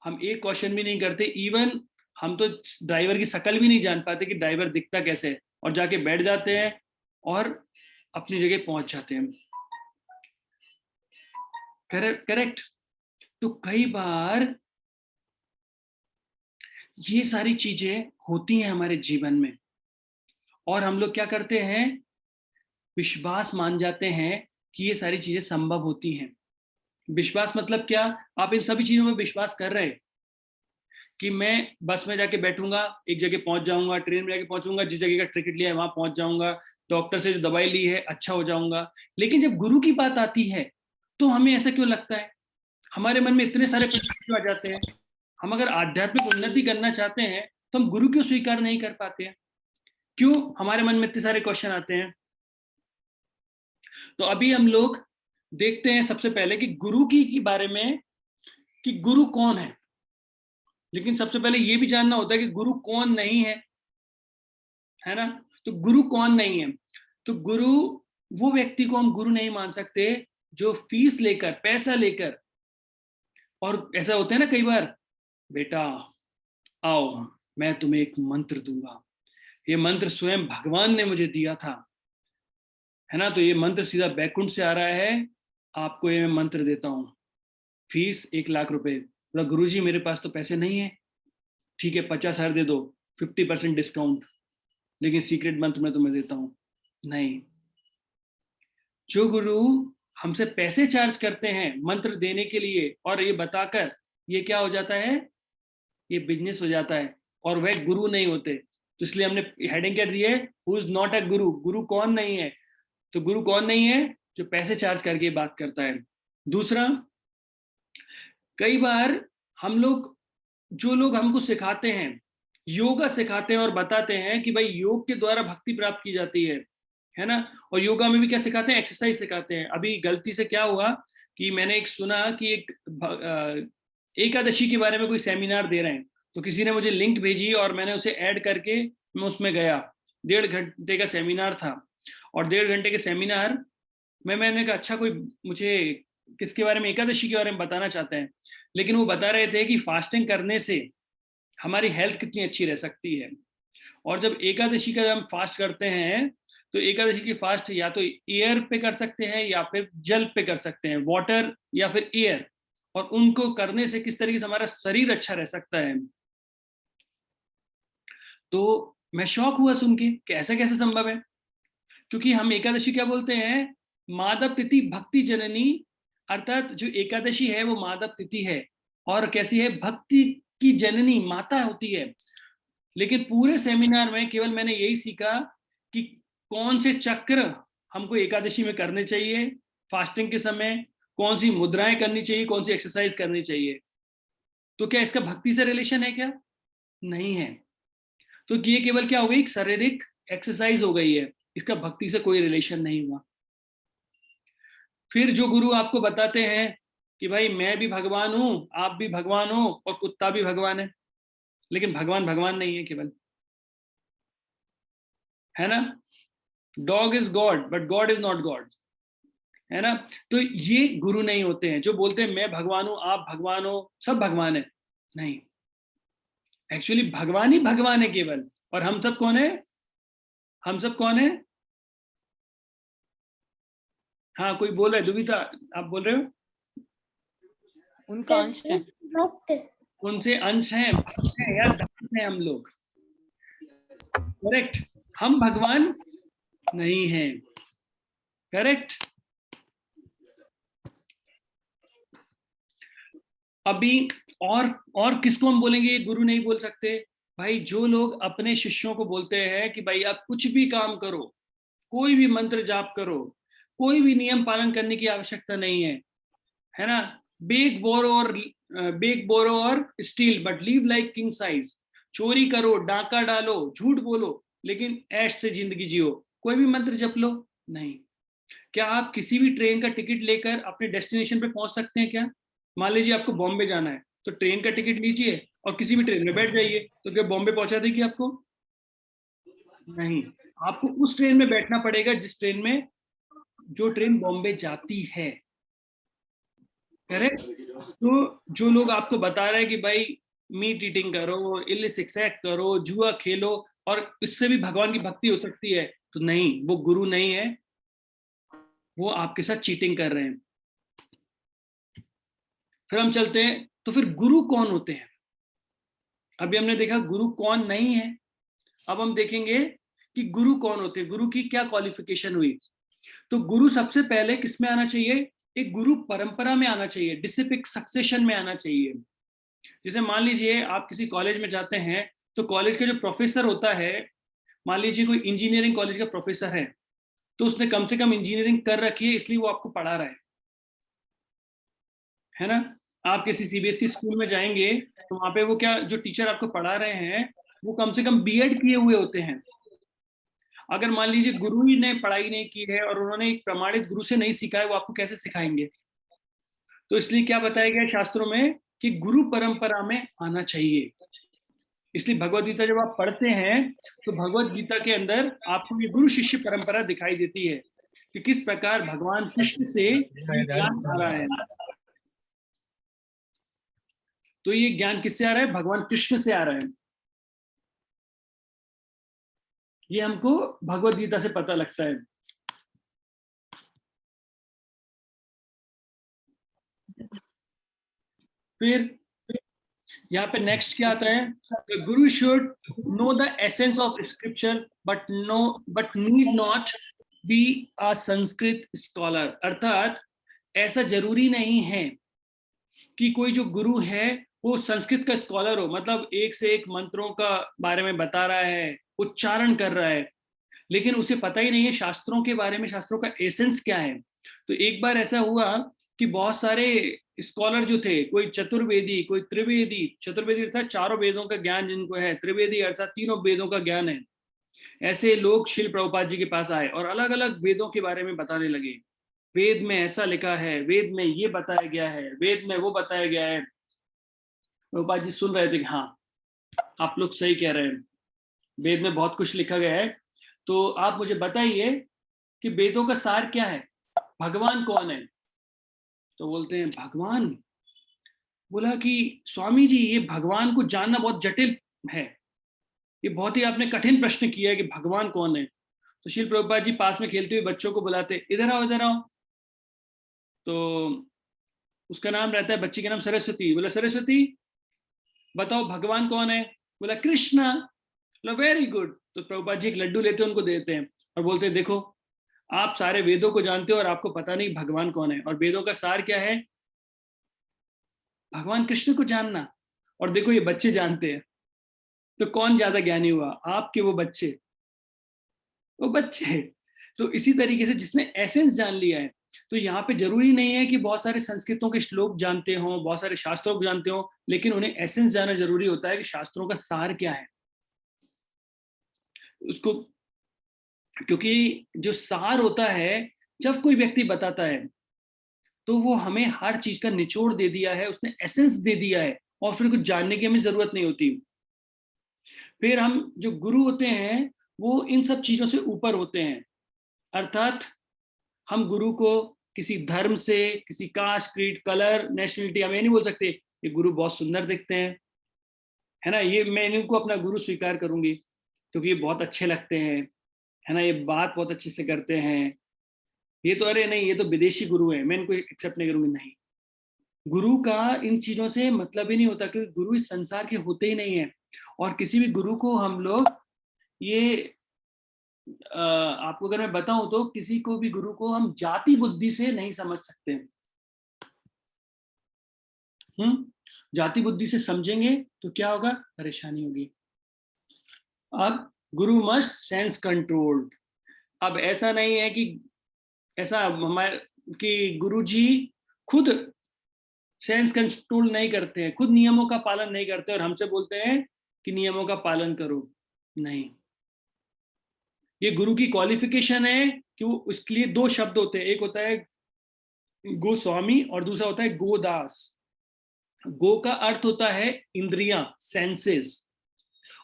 हम एक क्वेश्चन भी नहीं करते। इवन हम तो ड्राइवर की शक्ल भी नहीं जान पाते कि ड्राइवर दिखता कैसे है, और जाके बैठ जाते हैं और अपनी जगह पहुंच जाते हैं। करेक्ट। तो कई बार ये सारी चीजें होती हैं हमारे जीवन में, और हम लोग क्या करते हैं, विश्वास मान जाते हैं कि ये सारी चीजें संभव होती हैं। विश्वास मतलब क्या? आप इन सभी चीजों में विश्वास कर रहे हैं कि मैं बस में जाके बैठूंगा, एक जगह पहुंच जाऊंगा, ट्रेन में जाके पहुंचूंगा, जिस जगह का टिकट लिया है वहां पहुंच जाऊंगा, डॉक्टर से जो दवाई ली है अच्छा हो जाऊंगा। लेकिन जब गुरु की बात आती है तो हमें ऐसा क्यों लगता है? हमारे मन में इतने सारे प्रश्न क्यों आ जाते हैं? हम अगर आध्यात्मिक उन्नति करना चाहते हैं तो हम गुरु क्यों स्वीकार नहीं कर पाते हैं? क्यों हमारे मन में इतने सारे क्वेश्चन आते हैं? तो अभी हम लोग देखते हैं सबसे पहले कि गुरु की बारे में, कि गुरु कौन है। लेकिन सबसे पहले ये भी जानना होता है कि गुरु कौन नहीं है ना। तो गुरु कौन नहीं है? तो गुरु वो व्यक्ति को हम गुरु नहीं मान सकते जो फीस लेकर, पैसा लेकर, और ऐसा होता है ना कई बार, बेटा आओ मैं तुम्हें एक मंत्र दूंगा, ये मंत्र स्वयं भगवान ने मुझे दिया था, है ना, तो ये मंत्र सीधा बैकुंठ से आ रहा है, आपको ये मैं मंत्र देता हूँ, फीस 1 लाख रुपए। बोला गुरुजी मेरे पास तो पैसे नहीं है। ठीक है 50,000 दे दो, 50% डिस्काउंट, लेकिन सीक्रेट मंत्र मैं तुम्हें देता हूँ। नहीं, जो गुरु हमसे पैसे चार्ज करते हैं मंत्र देने के लिए और ये बताकर, ये क्या हो जाता है, ये बिजनेस हो जाता है, और वह गुरु नहीं होते। तो इसलिए हमने हेडिंग क्या दी है, हु इज नॉट अ गुरु। गुरु कौन नहीं है? तो गुरु कौन नहीं है? जो पैसे चार्ज करके बात करता है। दूसरा, कई बार हम लोग, जो लोग हमको सिखाते हैं, योगा सिखाते हैं और बताते हैं कि भाई योग के द्वारा भक्ति प्राप्त की जाती है ना, और योगा में भी क्या सिखाते हैं, एक्सरसाइज सिखाते हैं। अभी गलती से क्या हुआ कि मैंने एक सुना कि एक एकादशी के बारे में कोई सेमिनार दे रहे हैं, तो किसी ने मुझे लिंक भेजी और मैंने उसे ऐड करके मैं उसमें गया। 1.5 घंटे का सेमिनार था, और 1.5 घंटे के सेमिनार में मैंने कहा अच्छा, कोई मुझे किसके बारे में, एकादशी के बारे में बताना चाहते हैं। लेकिन वो बता रहे थे कि फास्टिंग करने से हमारी हेल्थ कितनी अच्छी रह सकती है। और जब एकादशी का हम फास्ट करते हैं तो एकादशी की फास्ट या तो एयर पे कर सकते हैं या फिर जल पे कर सकते हैं, वाटर या फिर एयर, और उनको करने से किस तरीके से हमारा शरीर अच्छा रह सकता है। तो मैं शॉक हुआ सुन के कि ऐसा कैसे संभव है, क्योंकि हम एकादशी क्या बोलते हैं, माधव तिथि भक्ति जननी, अर्थात जो एकादशी है वो माधव तिथि है, और कैसी है, भक्ति की जननी माता होती है। लेकिन पूरे सेमिनार में केवल मैंने यही सीखा कि कौन से चक्र हमको एकादशी में करने चाहिए, फास्टिंग के समय कौन सी मुद्राएं करनी चाहिए, कौन सी एक्सरसाइज करनी चाहिए। तो क्या इसका भक्ति से रिलेशन है? क्या नहीं है। तो ये केवल क्या हो गई, एक शारीरिक एक्सरसाइज हो गई है, इसका भक्ति से कोई रिलेशन नहीं हुआ। फिर जो गुरु आपको बताते हैं कि भाई मैं भी भगवान हूं, आप भी भगवान हो, और कुत्ता भी भगवान है, लेकिन भगवान भगवान नहीं है केवल, है ना। Dog is God but God is not God, है ना। तो ये गुरु नहीं होते हैं जो बोलते हैं मैं भगवान हूं, आप भगवान हो, सब भगवान है। नहीं, एक्चुअली भगवान ही भगवान है केवल। और हम सब कौन है? हम सब कौन है? हाँ कोई बोल रहा है, दुविता आप बोल रहे हो? उनका अंश है, उनसे अंश हैं यार, दास हैं हम लोग। करेक्ट, हम भगवान नहीं है। करेक्ट। अभी और किसको हम बोलेंगे गुरु नहीं बोल सकते? भाई जो लोग अपने शिष्यों को बोलते हैं कि भाई आप कुछ भी काम करो, कोई भी मंत्र जाप करो, कोई भी नियम पालन करने की आवश्यकता नहीं है ना? बेक बोरो और still but leave like king size. चोरी करो, डाका डालो, झूठ बोलो, लेकिन ऐश से जिंदगी जियो। कोई भी मंत्र जप लो, नहीं। क्या आप किसी भी ट्रेन का टिकट लेकर अपने डेस्टिनेशन पे पहुंच सकते हैं क्या? मान लीजिए आपको बॉम्बे जाना है, तो ट्रेन का टिकट लीजिए और किसी भी ट्रेन में बैठ जाइए, तो क्या बॉम्बे पहुंचा देगी आपको? नहीं। आपको उस ट्रेन में बैठना पड़ेगा जिस ट्रेन में जो ट्रेन बॉम्बे जाती है। करेक्ट। तो जो लोग आपको बता रहे हैं कि भाई मीट ईटिंग करो, इलिसिट सेक्स करो, जुआ खेलो और इससे भी भगवान की भक्ति हो सकती है, तो नहीं, वो गुरु नहीं है, वो आपके साथ चीटिंग कर रहे हैं। फिर हम चलते हैं, तो फिर गुरु कौन होते हैं? अभी हमने देखा गुरु कौन नहीं है, अब हम देखेंगे कि गुरु कौन होते हैं, गुरु की क्या क्वालिफिकेशन हुई। तो गुरु सबसे पहले किस में आना चाहिए? एक गुरु परंपरा में आना चाहिए, डिसिप्लिक सक्सेशन में आना चाहिए। जैसे मान लीजिए आप किसी कॉलेज में जाते हैं, तो कॉलेज का जो प्रोफेसर होता है, मान लीजिए कोई इंजीनियरिंग कॉलेज का प्रोफेसर है, तो उसने कम से कम इंजीनियरिंग कर रखी है, इसलिए वो आपको पढ़ा रहा है ना? आप किसी सीबीएसई स्कूल में जाएंगे, तो वहां पे वो क्या, जो टीचर आपको पढ़ा रहे हैं, वो कम से कम बीएड किए हुए होते हैं। अगर मान लीजिए गुरु ही ने पढ़ाई नहीं की है और उन्होंने एक प्रमाणित गुरु से नहीं सीखा है, वो आपको कैसे सिखाएंगे? तो इसलिए क्या बताया गया है शास्त्रों में कि गुरु परंपरा में आना चाहिए। इसलिए भगवत गीता जब आप पढ़ते हैं, तो भगवत गीता के अंदर आपको ये गुरु शिष्य परंपरा दिखाई देती है कि किस प्रकार भगवान कृष्ण से ये ज्ञान आ रहा है। तो ये ज्ञान किससे आ रहा है? भगवान कृष्ण से आ रहा है। ये हमको भगवत गीता से पता लगता है। फिर यहाँ पे नेक्स्ट क्या आता है? गुरु should know the essence of scripture but need not be a Sanskrit scholar. अर्थात ऐसा जरूरी नहीं है कि कोई जो गुरु है वो संस्कृत का स्कॉलर हो, मतलब एक से एक मंत्रों का बारे में बता रहा है, उच्चारण कर रहा है, लेकिन उसे पता ही नहीं है शास्त्रों के बारे में, शास्त्रों का एसेंस क्या है। तो एक बार ऐसा हुआ कि बहुत सारे स्कॉलर जो थे, कोई चतुर्वेदी, कोई त्रिवेदी, चतुर्वेदी अर्थात चारों वेदों का ज्ञान जिनको है, त्रिवेदी अर्थात तीनों वेदों का ज्ञान है, ऐसे लोग शिल प्रभुपाद जी के पास आए और अलग अलग वेदों के बारे में बताने लगे। वेद में ऐसा लिखा है, वेद में ये बताया गया है, वेद में वो बताया गया है। प्रभुपाद जी सुन रहे थे कि हाँ, आप लोग सही कह रहे हैं, वेद में बहुत कुछ लिखा गया है, तो आप मुझे बताइए कि वेदों का सार क्या है, भगवान कौन है? तो बोलते हैं भगवान। बोला कि स्वामी जी, ये भगवान को जानना बहुत जटिल है, ये बहुत ही आपने कठिन प्रश्न किया है कि भगवान कौन है। तो श्रील प्रभुपाद जी पास में खेलते हुए बच्चों को बुलाते, इधर आओ इधर आओ। तो उसका नाम रहता है, बच्ची का नाम सरस्वती। बोला सरस्वती बताओ भगवान कौन है? बोला कृष्णा। बोला वेरी गुड। तो प्रभुपाद जी एक लड्डू लेते हैं, उनको देते हैं और बोलते हैं देखो, आप सारे वेदों को जानते हो और आपको पता नहीं भगवान कौन है, और वेदों का सार क्या है? भगवान कृष्ण को जानना। और देखो ये बच्चे जानते हैं, तो कौन ज्यादा ज्ञानी हुआ, आप के वो बच्चे? वो बच्चे। तो इसी तरीके से जिसने एसेंस जान लिया है, तो यहाँ पे जरूरी नहीं है कि बहुत सारे संस्कृतों के श्लोक जानते हो, बहुत सारे शास्त्रों को जानते हो, लेकिन उन्हें एसेंस जाना जरूरी होता है कि शास्त्रों का सार क्या है उसको। क्योंकि जो सार होता है, जब कोई व्यक्ति बताता है, तो वो हमें हर चीज का निचोड़ दे दिया है, उसने एसेंस दे दिया है, और फिर कुछ जानने की हमें जरूरत नहीं होती। फिर हम जो गुरु होते हैं, वो इन सब चीजों से ऊपर होते हैं। अर्थात हम गुरु को किसी धर्म से, किसी कास्ट, क्रीड, कलर, नेशनलिटी, हम ये नहीं बोल सकते ये गुरु बहुत सुंदर दिखते हैं, है ना, ये मैं इनको अपना गुरु स्वीकार करूंगी क्योंकि ये बहुत अच्छे लगते हैं, है ना, ये बात बहुत अच्छे से करते हैं, ये तो अरे नहीं, ये तो विदेशी गुरु है, मैं इनको एक्सेप्ट नहीं करूंगी। नहीं, गुरु का इन चीजों से मतलब ही नहीं होता, क्योंकि गुरु इस संसार के होते ही नहीं है। और किसी भी गुरु को हम लोग ये आपको अगर मैं बताऊं तो किसी को भी गुरु को हम जाति बुद्धि से नहीं समझ सकते। जाति बुद्धि से समझेंगे तो क्या होगा, परेशानी होगी। अब गुरु मस्ट सेंस कंट्रोल्ड। अब ऐसा नहीं है कि ऐसा हमारे कि गुरु जी खुद सेंस कंट्रोल नहीं करते हैं, खुद नियमों का पालन नहीं करते और हमसे बोलते हैं कि नियमों का पालन करो। नहीं, ये गुरु की क्वालिफिकेशन है कि वो उसके लिए दो शब्द होते हैं, एक होता है गोस्वामी और दूसरा होता है गोदास। गो का अर्थ होता है इंद्रियां, सेंसेस,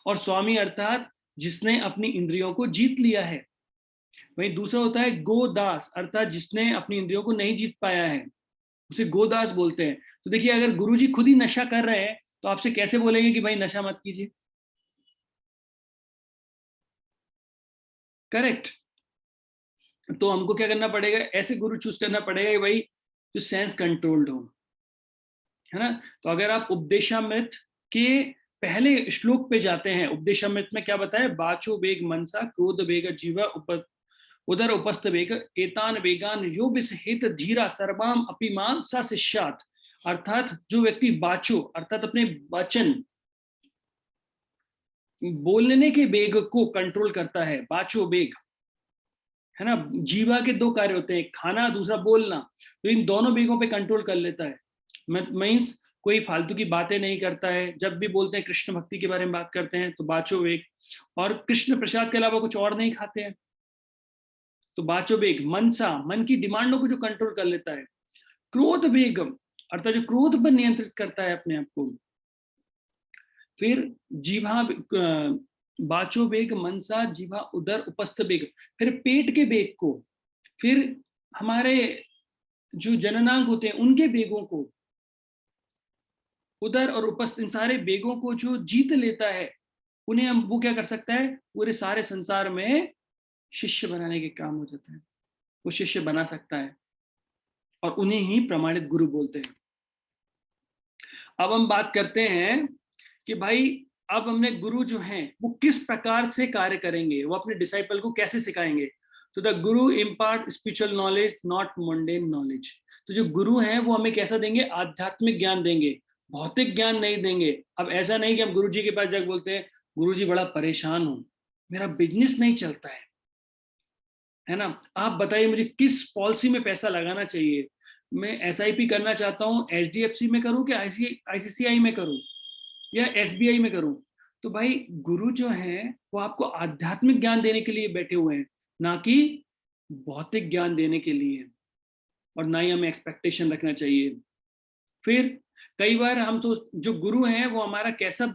और स्वामी अर्थात जिसने अपनी इंद्रियों को जीत लिया है। वहीं दूसरा होता है गोदास अर्थात जिसने अपनी इंद्रियों को नहीं जीत पाया है, उसे गोदास बोलते हैं। तो देखिए, अगर गुरुजी खुद ही नशा कर रहे हैं तो आपसे कैसे बोलेंगे कि भाई नशा मत कीजिए? करेक्ट। तो हमको क्या करना पड़ेगा, ऐसे गुरु चूज करना पड़ेगा कि भाई जो सेंस कंट्रोल्ड हो, है ना। तो अगर आप उपदेशामृत के पहले श्लोक पे जाते हैं, उपदेशामृत में क्या बताया, बाचो वेग मनसा क्रोध वेग जीवा उदर उपस्थ वेग एतान वेगान यो विसहित धीरा सर्वाम अपिमाम सा शिष्यात। अर्थात जो व्यक्ति बाचो अर्थात अपने वचन बोलने के वेग को कंट्रोल करता है, बाचो वेग, है ना। जीवा के दो कार्य होते हैं, खाना, दूसरा बोलना। तो इन दोनों वेगों पे कंट्रोल कर लेता है। मीन्स कोई फालतू की बातें नहीं करता है। जब भी बोलते हैं कृष्ण भक्ति के बारे में बात करते हैं तो बाचो वेग, और कृष्ण प्रसाद के अलावा कुछ और नहीं खाते हैं तो बाचो वेग। मनसा, मन की डिमांडों को जो कंट्रोल कर लेता है। क्रोध वेग अर्थात जो क्रोध पर नियंत्रित करता है अपने आप को। फिर जीवा, बाचो वेग मनसा जीवा उदर उपस्थ वेग, फिर पेट के वेग को, फिर हमारे जो जननांग होते हैं उनके वेगों को, उदर और उपस्थ, इन सारे वेगों को जो जीत लेता है उन्हें हम, वो क्या कर सकता है, पूरे सारे संसार में शिष्य बनाने के काम हो जाता है। वो शिष्य बना सकता है और उन्हें ही प्रमाणित गुरु बोलते हैं। अब हम बात करते हैं कि भाई अब हमने गुरु जो हैं वो किस प्रकार से कार्य करेंगे, वो अपने डिसाइपल को कैसे सिखाएंगे। तो the Guru impart spiritual knowledge not mundane knowledge. तो जो गुरु हैं वो हमें कैसा देंगे, आध्यात्मिक ज्ञान देंगे, भौतिक ज्ञान नहीं देंगे। अब ऐसा नहीं कि हम गुरु जी के पास जाकर बोलते हैं गुरु जी बड़ा परेशान हूं, मेरा बिजनेस नहीं चलता है ना, आप बताइए मुझे किस पॉलिसी में पैसा लगाना चाहिए, मैं एसआईपी करना चाहता हूँ, एचडीएफसी में करूँ कि आईसीआई में करूँ या एसबीआई में करूं। तो भाई गुरु जो हैं वो आपको आध्यात्मिक ज्ञान देने के लिए बैठे हुए हैं, ना कि भौतिक ज्ञान देने के लिए, और ना ही हमें एक्सपेक्टेशन रखना चाहिए। फिर कई बार हम जो गुरु हैं वो हमारा कैसा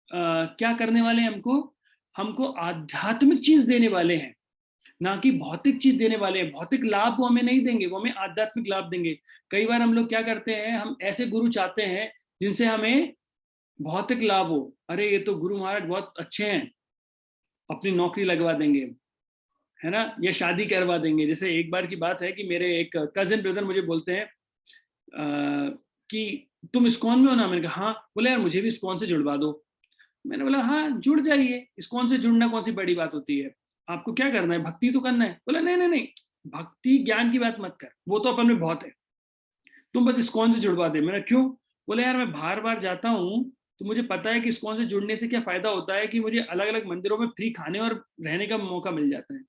क्या करने वाले हैं, हमको हमको आध्यात्मिक चीज देने वाले हैं, ना कि भौतिक चीज देने वाले हैं। भौतिक लाभ वो हमें नहीं देंगे, वो हमें आध्यात्मिक लाभ देंगे। कई बार हम लोग क्या करते हैं, हम ऐसे गुरु चाहते हैं जिनसे हमें भौतिक लाभ हो। अरे ये तो गुरु महाराज बहुत अच्छे हैं, अपनी नौकरी लगवा देंगे, है ना, या शादी करवा देंगे। जैसे एक बार की बात है कि मेरे एक कजिन ब्रदर मुझे बोलते हैं कि तुम इस्कॉन में हो ना। मैंने कहा हाँ। बोले यार मुझे भी इस्कॉन से जुड़वा दो। मैंने बोला हाँ जुड़ जाइए, इस्कॉन से जुड़ना कौन सी बड़ी बात होती है, आपको क्या करना है, भक्ति तो करना है। बोला नहीं नहीं नहीं, भक्ति ज्ञान की बात मत कर, वो तो अपन में बहुत है, तुम बस इस्कॉन से जुड़वा दे। मैंने क्यों? बोले यार मैं बार बार जाता हूँ तो मुझे पता है कि इस्कॉन से जुड़ने से क्या फायदा होता है कि मुझे अलग अलग मंदिरों में फ्री खाने और रहने का मौका मिल जाता है।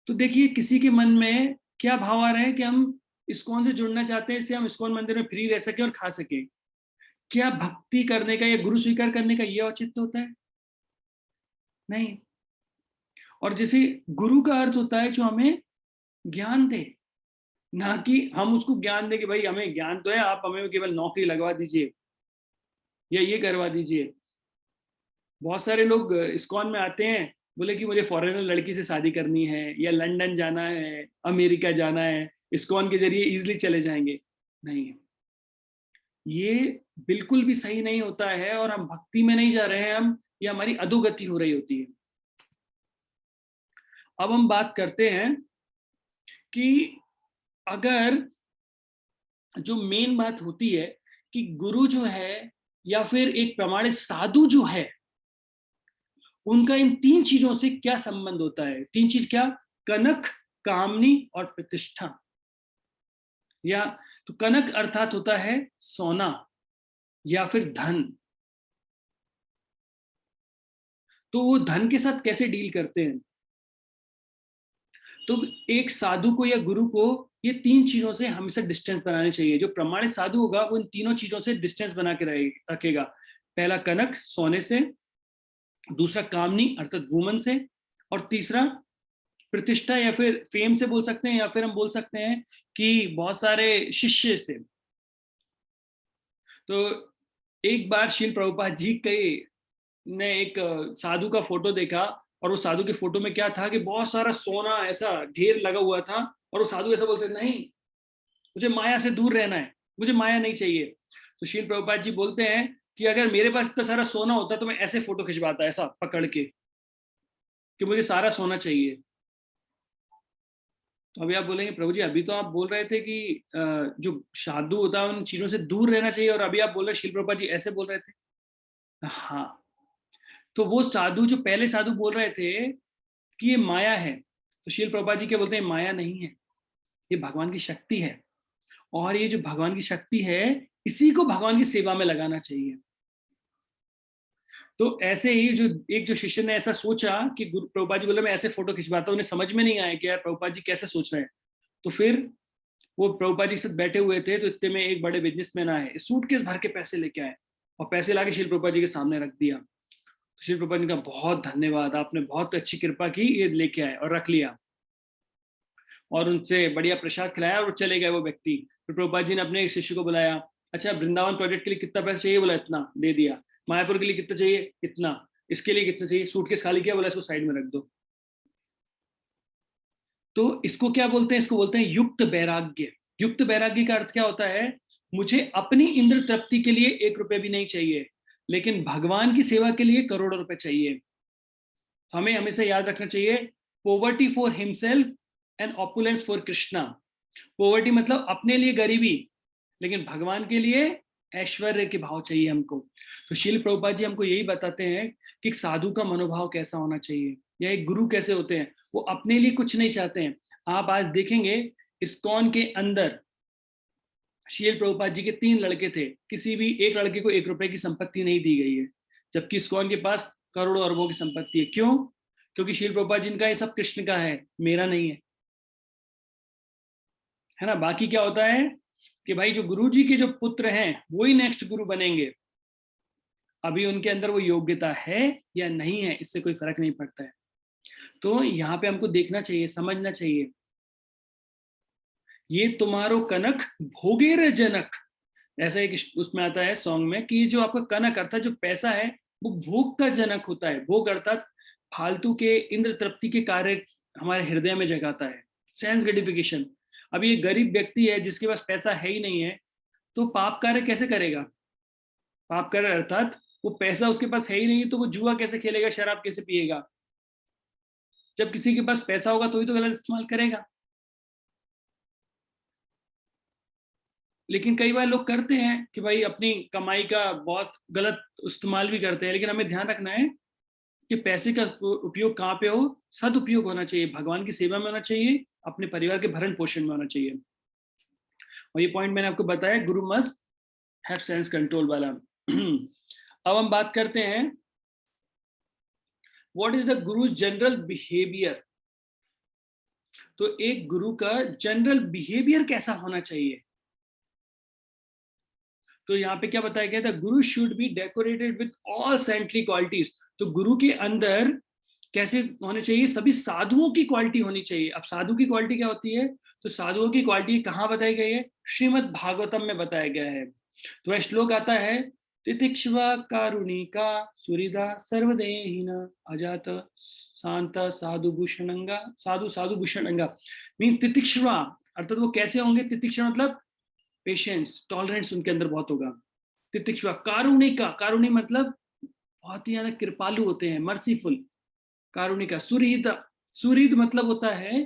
तो देखिए किसी के मन में क्या भाव आ रहे हैं कि हम इस्कॉन से जुड़ना चाहते हैं, इससे हम इस्कॉन मंदिर में फ्री रह सके और खा सके। क्या भक्ति करने का या गुरु स्वीकार करने का यह औचित्य होता है? नहीं। और जैसे गुरु का अर्थ होता है जो हमें ज्ञान दे, ना कि हम उसको ज्ञान दे कि भाई हमें ज्ञान तो है, आप हमें केवल नौकरी लगवा दीजिए या ये करवा दीजिए। बहुत सारे लोग इस्कॉन में आते हैं, बोले कि मुझे फॉरेनर लड़की से शादी करनी है या लंदन जाना है, अमेरिका जाना है, इस्कॉन के जरिए इजिली चले जाएंगे। नहीं, ये बिल्कुल भी सही नहीं होता है और हम भक्ति में नहीं जा रहे हैं, हम, ये हमारी अधोगति हो रही होती है। अब हम बात करते हैं कि अगर जो मेन बात होती है कि गुरु जो है या फिर एक प्रमाणित साधु जो है उनका इन 3 चीजों से क्या संबंध होता है? 3 चीज क्या? कनक, कामनी और प्रतिष्ठा। या तो कनक अर्थात होता है सोना या फिर धन। तो वो धन के साथ कैसे डील करते हैं? तो एक साधु को या गुरु को ये 3 चीजों से हमेशा डिस्टेंस बनानी चाहिए। जो प्रमाणित साधु होगा वो इन तीनों चीजों से डिस्टेंस बना के रखेगा। पहला कनक, सोने से, दूसरा कामनी अर्थात वुमन से, और तीसरा प्रतिष्ठा या फिर फेम से बोल सकते हैं, या फिर हम बोल सकते हैं कि बहुत सारे शिष्य से। तो एक बार श्रील प्रभुपाद जी के ने एक साधु का फोटो देखा, और वो साधु के फोटो में क्या था कि बहुत सारा सोना ऐसा ढेर लगा हुआ था, और वो साधु ऐसा बोलते, नहीं मुझे माया से दूर रहना है, मुझे माया नहीं चाहिए। तो श्रील प्रभुपाद जी बोलते हैं कि अगर मेरे पास इतना सारा सोना होता तो मैं ऐसे फोटो खिंचवाता, ऐसा पकड़ के, कि मुझे सारा सोना चाहिए। तो अभी आप बोलेंगे प्रभु जी अभी तो आप बोल रहे थे कि जो साधु होता है उन चीजों से दूर रहना चाहिए, और अभी आप बोल रहे श्रील प्रभुपाद जी ऐसे बोल रहे थे। हाँ, तो वो साधु जो पहले साधु बोल रहे थे कि ये माया है, तो श्रील प्रभुपाद जी क्या बोलते हैं? माया नहीं है, ये भगवान की शक्ति है, और ये जो भगवान की शक्ति है इसी को भगवान की सेवा में लगाना चाहिए। तो ऐसे ही जो शिष्य ने ऐसा सोचा कि गुरु प्रभुपाद जी बोले मैं ऐसे फोटो खिंचवाता हूं, उन्हें समझ में नहीं आया कि यार प्रभुपाद जी कैसे सोच रहे हैं। तो फिर वो प्रभुपाद जी के साथ बैठे हुए थे, तो इतने में एक बड़े बिजनेसमैन आए, सूटकेस भर के पैसे लेके आए, और पैसे लाके श्रील प्रभुपाद जी के सामने रख दिया। तो श्रील प्रभुपाद जी का बहुत धन्यवाद, आपने बहुत अच्छी कृपा की, ये लेके आए और रख लिया, और उनसे बढ़िया प्रसाद खिलाया और चले गए वो व्यक्ति। फिर प्रभुपाद जी ने अपने एक शिष्य को बुलाया, अच्छा वृंदावन प्रोजेक्ट के लिए कितना पैसा चाहिए? बोला इतना, दे दिया। मायापुर के लिए कितना चाहिए? इतना। इसके लिए कितना चाहिए? सूटकेस खाली किया, बोला इसको साइड में रख दो। तो इसको क्या बोलते हैं? इसको बोलते हैं युक्त वैराग्य। युक्त वैराग्य का अर्थ क्या होता है? मुझे अपनी इंद्र तृप्ति के लिए 1 रुपए भी नहीं चाहिए, लेकिन भगवान की सेवा के लिए करोड़ों रुपए चाहिए। हमें हमेशा याद रखना चाहिए, poverty for himself and opulence for Krishna. Poverty मतलब अपने लिए गरीबी, लेकिन भगवान के लिए ऐश्वर्य के भाव चाहिए हमको। तो श्रील प्रभुपाद जी हमको यही बताते हैं कि साधु का मनोभाव कैसा होना चाहिए, या एक गुरु कैसे होते हैं। वो अपने लिए कुछ नहीं चाहते हैं। आप आज देखेंगे इस्कॉन के अंदर श्रील प्रभुपाद जी के 3 लड़के थे, किसी भी एक लड़के को 1 रुपए की संपत्ति नहीं दी गई है, जबकि इस्कॉन के पास करोड़ों अरबों की संपत्ति है। क्यों? क्योंकि श्रील प्रभुपाद जी का ये सब कृष्ण का है, मेरा नहीं है ना। बाकी क्या होता है कि भाई जो गुरु जी के जो पुत्र हैं वही नेक्स्ट गुरु बनेंगे, अभी उनके अंदर वो योग्यता है या नहीं है इससे कोई फर्क नहीं पड़ता है। तो यहाँ पे हमको देखना चाहिए, समझना चाहिए, ये तुम्हारो कनक भोगेर जनक, ऐसा एक उसमें आता है सॉन्ग में कि जो आपका कनक अर्थात जो पैसा है वो भोग का जनक होता है। भोग अर्थात फालतू के इंद्र तृप्ति के कार्य हमारे हृदय में जगाता है, सेंस ग्रेटिफिकेशन। अब ये गरीब व्यक्ति है जिसके पास पैसा है ही नहीं है, तो पाप कार्य कैसे करेगा? पाप कार्य अर्थात वो पैसा उसके पास है ही नहीं, तो वो जुआ कैसे खेलेगा, शराब कैसे पिएगा? जब किसी के पास पैसा होगा तो ही तो गलत इस्तेमाल करेगा। लेकिन कई बार लोग करते हैं कि भाई अपनी कमाई का बहुत गलत इस्तेमाल भी करते हैं। लेकिन हमें ध्यान रखना है कि पैसे का उपयोग कहाँ पे हो, सदुपयोग होना चाहिए, भगवान की सेवा में होना चाहिए, अपने परिवार के भरण पोषण में होना चाहिए। और ये पॉइंट मैंने आपको बताया, गुरु मस्ट हैव सेंस कंट्रोल वाला। अब हम बात करते हैं what is the Guru general behaviour. तो एक गुरु का जनरल बिहेवियर कैसा होना चाहिए? तो यहाँ पे क्या बताया गया था? गुरु should be decorated with all saintly qualities. तो गुरु के अंदर कैसे होने चाहिए? सभी साधुओं की क्वालिटी होनी चाहिए। अब साधु की क्वालिटी क्या होती है? तो साधुओं की क्वालिटी कहाँ बताई गई है? श्रीमद् भागवतम में बताया गया है। तो वह श्लोक आता है, तितिक्षवा कारुणिका सुहृदा सर्वदेहिना अजात शांत साधु भूषणंगा। साधु साधु भूषणंगा मीन तितिक्षवा अर्थात वो कैसे होंगे? तितिक्षवा मतलब पेशेंस, टॉलरेंस उनके अंदर बहुत होगा। तितिक्षवा कारुणिका, कारुणी मतलब बहुत ही ज्यादा कृपालु होते हैं, मर्सीफुल। कारुणिका सुहृद, सुहृद मतलब होता है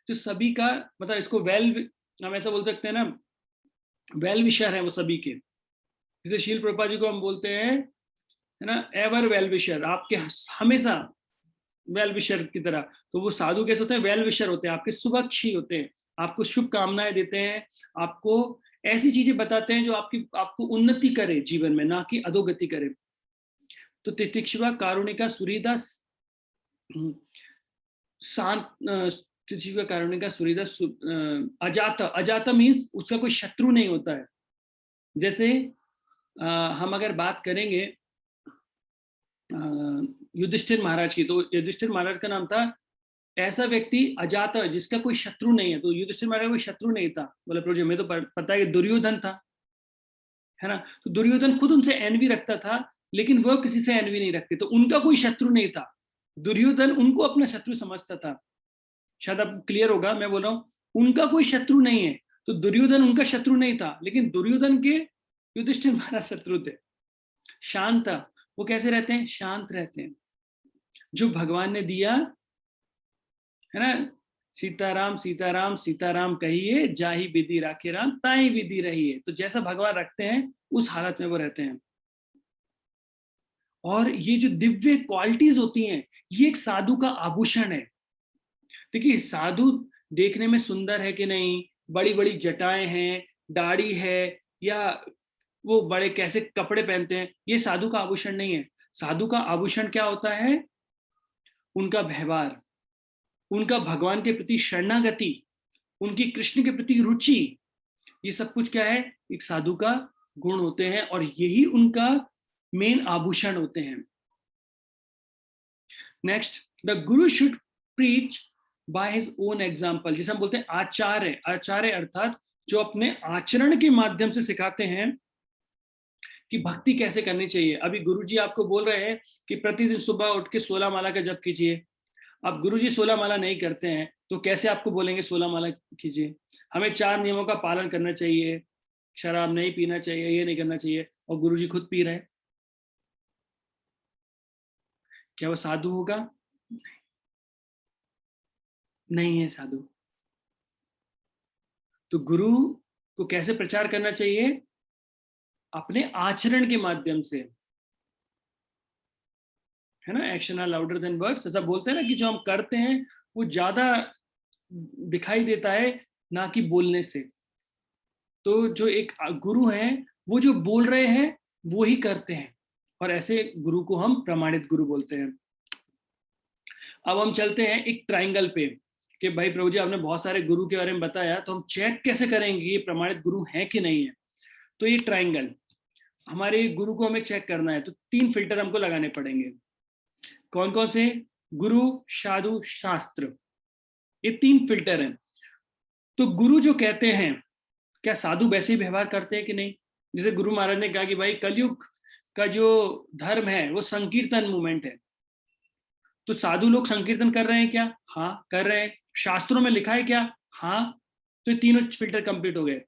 जो सभी का मतलब इसको वेल, हम ऐसा बोल सकते हैं ना, वेल विशर है वो सभी के। जैसे शील प्रभुपाद जी को हम बोलते हैं है ना, एवर वेल विशर, आपके हमेशा वेल विशर की तरह। तो वो साधु कैसे होते हैं? वेल विशर होते हैं, आपके शुभक्षी होते हैं, आपको शुभ कामनाएं देते हैं, आपको ऐसी चीजें बताते हैं जो आपको उन्नति करे जीवन में, ना कि अधोगति करे। तो तितिक्षुवा, कारुणिका, सुहृदा, शांत, तितिक्षुवा, कारुणिका, सुहृदा, अजाता। अजाता मीन्स उसका कोई शत्रु नहीं होता है। जैसे हम अगर बात करेंगे युधिष्ठिर महाराज की, तो युधिष्ठिर महाराज का नाम था ऐसा व्यक्ति अजात, जिसका कोई शत्रु नहीं है। तो युधिष्ठिर महाराज कोई शत्रु नहीं था। बोले प्रभु जी हमें तो पता है कि दुर्योधन था, है ना। तो दुर्योधन खुद उनसे एनवी रखता था, लेकिन वह किसी से एनवी नहीं रखते, तो उनका कोई शत्रु नहीं था। दुर्योधन उनको अपना शत्रु समझता था। शायद अब क्लियर होगा, मैं बोल रहा हूँ उनका कोई शत्रु नहीं है। तो दुर्योधन उनका शत्रु नहीं था, लेकिन दुर्योधन के युधिष्ठिर महाराज शत्रु थे। शांत, वो कैसे रहते हैं? शांत रहते हैं। जो भगवान ने दिया है ना, सीताराम सीताराम सीताराम कहिए, जाही विधि राखे राम, ताही विधि रहिए। तो जैसा भगवान रखते हैं उस हालत में वो रहते हैं। और ये जो दिव्य क्वालिटीज होती हैं, ये एक साधु का आभूषण है। देखिए साधु देखने में सुंदर है कि नहीं, बड़ी बड़ी जटाएं हैं, दाढ़ी है, या वो बड़े कैसे कपड़े पहनते हैं, ये साधु का आभूषण नहीं है। साधु का आभूषण क्या होता है? उनका व्यवहार, उनका भगवान के प्रति शरणागति, उनकी कृष्ण के प्रति रुचि, ये सब कुछ क्या है? एक साधु का गुण होते हैं, और यही उनका मेन आभूषण होते हैं। Next, the Guru should preach by his own example, जिसे हम बोलते हैं आचार्य। आचार्य अर्थात जो अपने आचरण के माध्यम से सिखाते हैं कि भक्ति कैसे करनी चाहिए। अभी गुरुजी आपको बोल रहे हैं कि प्रतिदिन सुबह उठ के 16 माला का जप कीजिए। अब गुरुजी 16 माला नहीं करते हैं, तो कैसे आपको बोलेंगे 16 माला कीजिए? हमें 4 नियमों का पालन करना चाहिए, शराब नहीं पीना चाहिए, ये नहीं करना चाहिए, और गुरुजी खुद पी रहे हैं। क्या वो साधु होगा? नहीं है साधु। तो गुरु को कैसे प्रचार करना चाहिए? अपने आचरण के माध्यम से, है ना। Action are louder than words, ऐसा बोलते हैं ना कि जो हम करते हैं वो ज्यादा दिखाई देता है, ना कि बोलने से। तो जो एक गुरु है, वो जो बोल रहे हैं वो ही करते हैं, और ऐसे गुरु को हम प्रमाणित गुरु बोलते हैं। अब हम चलते हैं एक ट्राइंगल पे कि भाई प्रभु जी आपने बहुत सारे गुरु के बारे में बताया, तो हम चेक कैसे करेंगे ये प्रमाणित गुरु है कि नहीं है? तो ये ट्राइंगल, हमारे गुरु को हमें चेक करना है, तो 3 फिल्टर हमको लगाने पड़ेंगे। कौन कौन से? गुरु, साधु, शास्त्र, ये 3 फिल्टर हैं। तो गुरु जो कहते हैं, क्या साधु वैसे ही व्यवहार करते हैं कि नहीं? जैसे गुरु महाराज ने कहा कि भाई कलयुग का जो धर्म है वो संकीर्तन मूवमेंट है, तो साधु लोग संकीर्तन कर रहे हैं क्या? हाँ कर रहे हैं। शास्त्रों में लिखा है क्या? हाँ। तो ये तीनों फिल्टर कंप्लीट हो गए।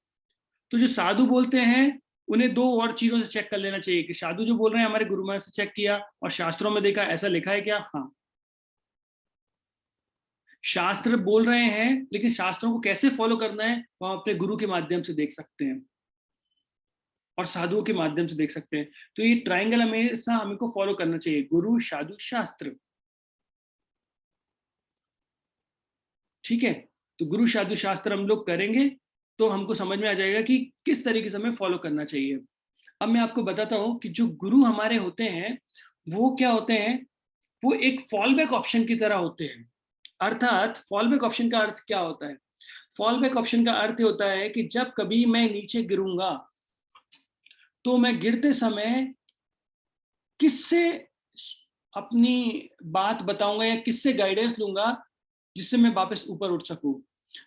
तो जो साधु बोलते हैं उन्हें 2 और चीजों से चेक कर लेना चाहिए कि साधु जो बोल रहे हैं हमारे गुरु महाराज से चेक किया और शास्त्रों में देखा ऐसा लिखा है क्या? हाँ। शास्त्र बोल रहे हैं, लेकिन शास्त्रों को कैसे फॉलो करना है वो हम अपने गुरु के माध्यम से देख सकते हैं और साधुओं के माध्यम से देख सकते हैं। तो ये ट्राइंगल हमेशा हमको फॉलो करना चाहिए, गुरु, साधु, शास्त्र। ठीक है, तो गुरु, साधु, शास्त्र हम लोग करेंगे तो हमको समझ में आ जाएगा कि किस तरीके से हमें फॉलो करना चाहिए। अब मैं आपको बताता हूं कि जो गुरु हमारे होते हैं वो क्या होते हैं, वो एक फॉल बैक ऑप्शन की तरह होते हैं। अर्थात फॉल बैक ऑप्शन का अर्थ क्या होता है? फॉल बैक ऑप्शन का अर्थ होता है कि जब कभी मैं नीचे गिरूंगा तो मैं गिरते समय किससे अपनी बात बताऊंगा या किससे गाइडेंस लूंगा जिससे मैं वापस ऊपर उठ सकूं।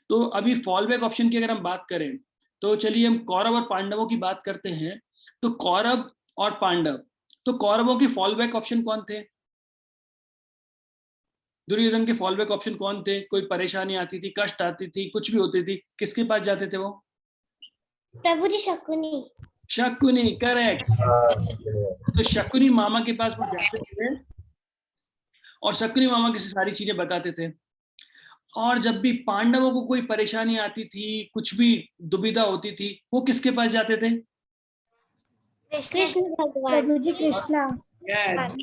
तो अभी फॉल बैक ऑप्शन की अगर हम बात करें तो चलिए हम कौरव और पांडवों की बात करते हैं। तो कौरव और पांडव, तो कौरवों के फॉल बैक ऑप्शन कौन थे? दुर्योधन के फॉल बैक ऑप्शन कौन थे? कोई परेशानी आती थी, कष्ट आती थी, कुछ भी होती थी, किसके पास जाते थे वो? प्रभु जी शकुनी। शकुनी, करेक्ट। तो शकुनी मामा के पास वो जाते थे और शकुनी मामा किसी सारी चीजें बताते थे। और जब भी पांडवों को कोई परेशानी आती थी, कुछ भी दुविधा होती थी, वो किसके पास जाते थे? कृष्ण भगवान। प्रभु जी कृष्णा। Yes,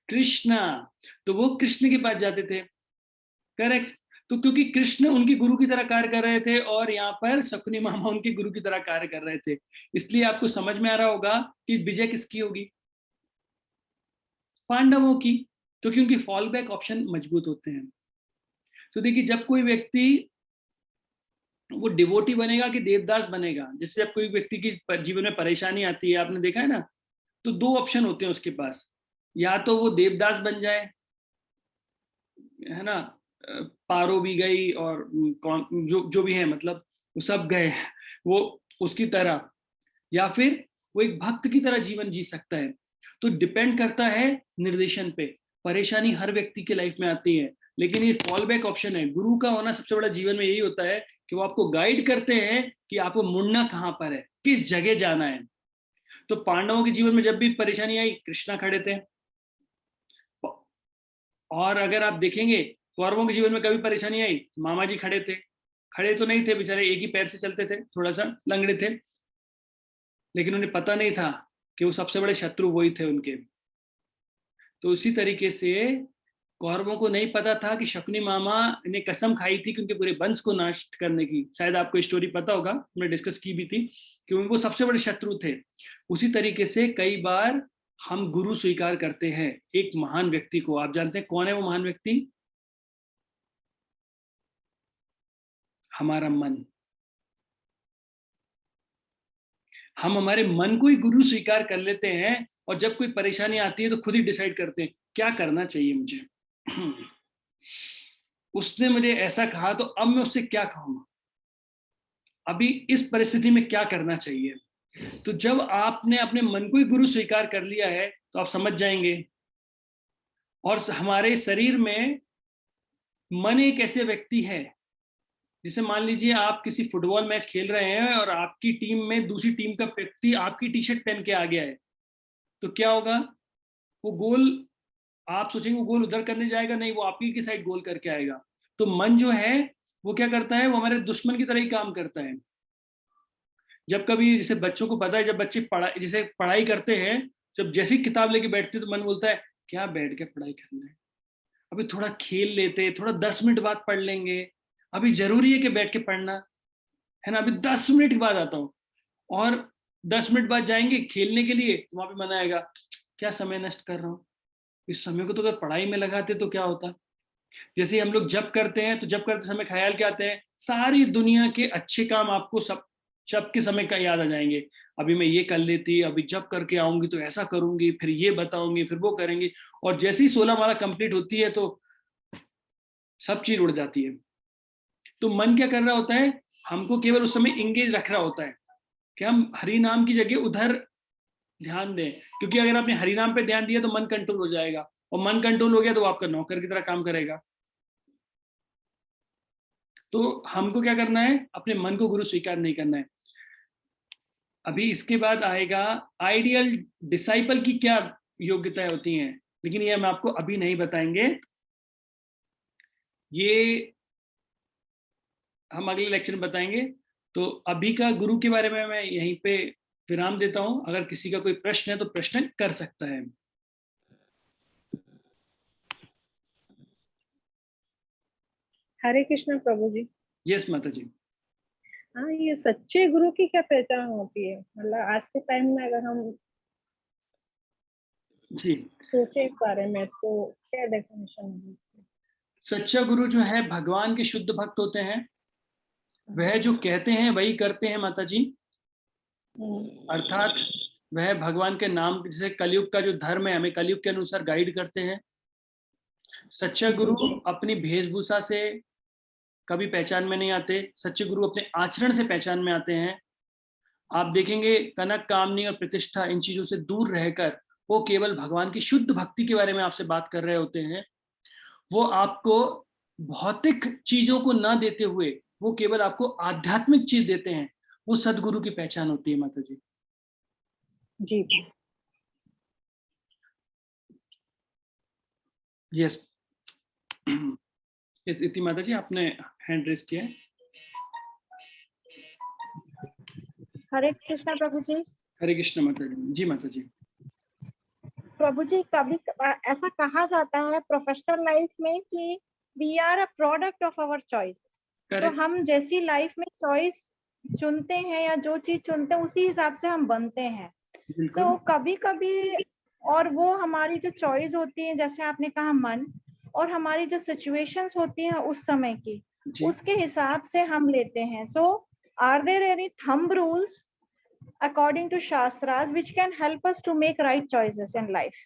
कृष्णा। तो वो कृष्ण के पास जाते थे, करेक्ट। तो क्योंकि कृष्ण उनके गुरु की तरह कार्य कर रहे थे और यहाँ पर शकुनी मामा उनके गुरु की तरह कार्य कर रहे थे, इसलिए आपको समझ में आ रहा होगा कि विजय किसकी होगी, पांडवों की, क्योंकि उनकी फॉल बैक ऑप्शन मजबूत होते हैं। तो देखिए, जब कोई व्यक्ति वो डिवोटी बनेगा कि देवदास बनेगा, जैसे जब कोई व्यक्ति की जीवन में परेशानी आती है, आपने देखा है ना, तो दो ऑप्शन होते हैं उसके पास, या तो वो देवदास बन जाए, है ना, पारो भी गई और कौन जो जो भी है, मतलब वो सब गए वो उसकी तरह, या फिर वो एक भक्त की तरह जीवन जी सकता है। तो डिपेंड करता है निर्देशन पे। परेशानी हर व्यक्ति के लाइफ में आती है, लेकिन ये फॉल बैक ऑप्शन है। गुरु का होना सबसे बड़ा जीवन में यही होता है कि वो आपको गाइड करते हैं कि आपको मुड़ना कहाँ पर है, किस जगह जाना है। तो पांडवों के जीवन में जब भी परेशानी आई, कृष्णा खड़े थे। और अगर आप देखेंगे कौरवों के जीवन में कभी परेशानी आई, मामा जी खड़े थे। खड़े तो नहीं थे बेचारे, एक ही पैर से चलते थे, थोड़ा सा लंगड़े थे, लेकिन उन्हें पता नहीं था कि वो सबसे बड़े शत्रु वही थे उनके। तो उसी तरीके से कौरवों को नहीं पता था कि शकुनी मामा ने कसम खाई थी कि उनके पूरे वंश को नष्ट करने की। शायद आपको स्टोरी पता होगा, हमने डिस्कस की भी थी कि उनको सबसे बड़े शत्रु थे। उसी तरीके से कई बार हम गुरु स्वीकार करते हैं एक महान व्यक्ति को। आप जानते हैं कौन है वो महान व्यक्ति? हमारा मन। हम हमारे मन को ही गुरु स्वीकार कर लेते हैं, और जब कोई परेशानी आती है तो खुद ही डिसाइड करते हैं क्या करना चाहिए मुझे। उसने मुझे ऐसा कहा तो अब मैं उससे क्या कहूंगा, अभी इस परिस्थिति में क्या करना चाहिए। तो जब आपने अपने मन को ही गुरु स्वीकार कर लिया है तो आप समझ जाएंगे। और हमारे शरीर में मन एक ऐसे व्यक्ति है, जैसे मान लीजिए आप किसी फुटबॉल मैच खेल रहे हैं और आपकी टीम में दूसरी टीम का व्यक्ति आपकी टी शर्ट पहन के आ गया है, तो क्या होगा? वो गोल, आप सोचेंगे वो गोल उधर करने जाएगा, नहीं, वो आपकी की साइड गोल करके आएगा। तो मन जो है वो क्या करता है, वो हमारे दुश्मन की तरह ही काम करता है। जब कभी, जैसे बच्चों को पता है, जब बच्चे पढ़ाई, जैसे पढ़ाई करते हैं, जब जैसी किताब लेके बैठते तो मन बोलता है क्या बैठ के पढ़ाई करना है, अभी थोड़ा खेल लेते, थोड़ा 10 मिनट बाद पढ़ लेंगे, अभी जरूरी है कि बैठ के पढ़ना, है ना, अभी 10 मिनट के बाद आता हूँ। और 10 मिनट बाद जाएंगे खेलने के लिए, तो वहां पे मन आएगा क्या समय नष्ट कर रहा हूँ, इस समय को तो अगर पढ़ाई में लगाते तो क्या होता। जैसे हम लोग जब करते हैं तो जब करते समय ख्याल क्या आते हैं, सारी दुनिया के अच्छे काम आपको सब जब के समय का याद आ जाएंगे। अभी मैं ये कर लेती, अभी जब करके आऊंगी तो ऐसा करूंगी, फिर ये बताऊंगी, फिर वो करेंगे। और जैसे ही 16 माला कंप्लीट होती है तो सब चीज उड़ जाती है। तो मन क्या कर रहा होता है, हमको केवल उस समय इंगेज रख रहा होता है कि हम हरि नाम की जगह उधर ध्यान दें, क्योंकि अगर आपने हरि नाम पे ध्यान दिया तो मन कंट्रोल हो जाएगा, और मन कंट्रोल हो गया तो वो आपका नौकर की तरह काम करेगा। तो हमको क्या करना है, अपने मन को गुरु स्वीकार नहीं करना है। अभी इसके बाद आएगा आइडियल डिसाइपल की क्या योग्यताएं होती हैं, लेकिन ये हम आपको अभी नहीं बताएंगे, ये हम अगले लेक्चर में बताएंगे। तो अभी का गुरु के बारे में मैं यहीं पे विराम देता हूं। अगर किसी का कोई प्रश्न है तो प्रश्न कर सकता है। हरे कृष्ण प्रभु जी। यस माता जी। हाँ, ये सच्चे गुरु की क्या पहचान होती है, मतलब आज के टाइम में अगर हम जी सोचे इस बारे में तो क्या डेफिनेशन है इसकी? सच्चा गुरु जो है भगवान के शुद्ध भक्त होते हैं। वह जो कहते हैं वही करते हैं माता जी। अर्थात वह भगवान के नाम, जैसे कलयुग का जो धर्म है, हमें कलयुग के अनुसार गाइड करते हैं। सच्चा गुरु अपनी वेशभूषा से कभी पहचान में नहीं आते, सच्चे गुरु अपने आचरण से पहचान में आते हैं। आप देखेंगे कनक, कामनी और प्रतिष्ठा, इन चीजों से दूर रहकर वो केवल भगवान की शुद्ध भक्ति के बारे में आपसे बात कर रहे होते हैं। वो आपको भौतिक चीजों को ना देते हुए वो केवल आपको आध्यात्मिक चीज देते हैं। वो सदगुरु की पहचान होती है माता जी। जी। यस यस इति माता जी, आपने हैंड रेस किया है। हरे कृष्णा प्रभु जी। हरे कृष्ण माता जी। जी माता जी। प्रभु जी, कभी ऐसा कहा जाता है प्रोफेशनल लाइफ में कि we are a product of our choices. तो करेक्ट। हम जैसी लाइफ में चॉइस चुनते हैं या जो चीज चुनते हैं उसी हिसाब से हम बनते हैं। बिल्कुल। कभी कभी, और वो हमारी जो चॉइस होती है, जैसे आपने कहा मन, और हमारी जो सिचुएशंस होती हैं उस समय की, जी। उसके हिसाब से हम लेते हैं। So are there any thumb rules according to shastras which can help us to make right choices in life?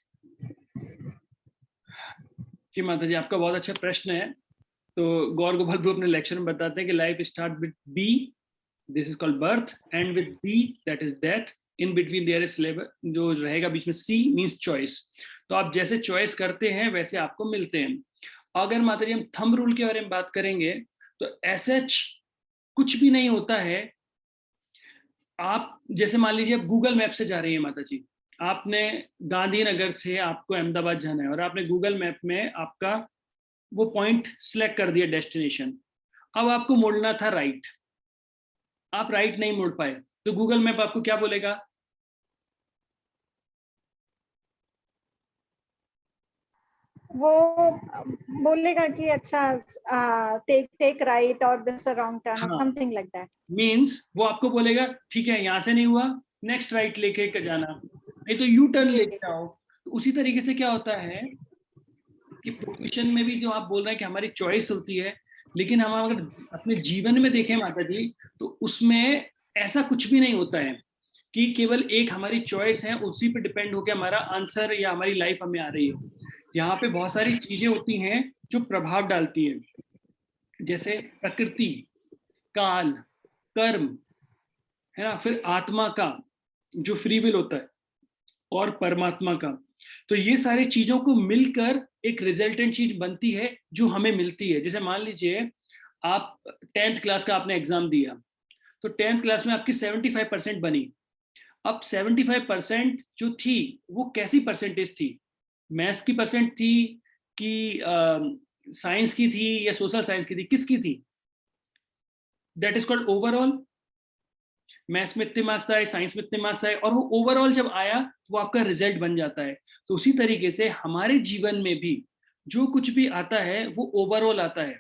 जी माता जी, आपका बहुत अच्छा प्रश्न है। तो गौर गोपाल प्रभु अपने लेक्चर में बताते हैं कि life start with B, this is called birth, and with D, that is death, in between there is syllabus, जो रहेगा बीच में सी मींस चॉइस। तो आप जैसे चॉइस करते हैं वैसे आपको मिलते हैं। अगर माता जी हम थंब रूल के बारे में बात करेंगे तो ऐसा कुछ भी नहीं होता है। आप जैसे मान लीजिए आप गूगल मैप से जा रही हैं माता जी, आपने गांधीनगर से आपको अहमदाबाद जाना है और आपने गूगल मैप में आपका वो पॉइंट सिलेक्ट कर दिया डेस्टिनेशन। अब आपको मुड़ना था राइट, आप राइट नहीं मुड़ पाए, तो गूगल मैप आपको क्या बोलेगा? वो बोलेगा कि अच्छा टेक राइट और दिस अ रॉन्ग टर्न और हाँ, समथिंग लाइक दैट। मीन्स वो आपको बोलेगा ठीक है यहाँ से नहीं हुआ, नेक्स्ट राइट लेके जाना, नहीं तो यू टर्न लेके आओ। तो उसी तरीके से क्या होता है कि प्रोफेशन में भी जो आप बोल रहे हैं कि हमारी चॉइस होती है, लेकिन हम अगर अपने जीवन में देखें माता जी तो उसमें ऐसा कुछ भी नहीं होता है कि केवल एक हमारी चॉइस है, उसी पे डिपेंड होकर हमारा आंसर या हमारी लाइफ हमें आ रही है। यहाँ पे बहुत सारी चीजें होती हैं जो प्रभाव डालती है, जैसे प्रकृति, काल, कर्म, है ना, फिर आत्मा का जो फ्री विल होता है, और परमात्मा का। तो ये सारी चीजों को मिलकर एक रिजल्टेंट चीज बनती है जो हमें मिलती है। जैसे मान लीजिए आप 10th क्लास का आपने एग्जाम दिया, तो 10th क्लास में आपकी 75% बनी। अब 75% जो थी वो कैसी परसेंटेज थी? मैथ्स की परसेंट थी कि साइंस की थी या सोशल साइंस की थी? किसकी थी? That is called overall. Maths में इतने मार्क्स आए, साइंस में इतने मार्क्स आए, और वो ओवरऑल जब आया तो वो आपका रिजल्ट बन जाता है। तो उसी तरीके से हमारे जीवन में भी जो कुछ भी आता है वो ओवरऑल आता है।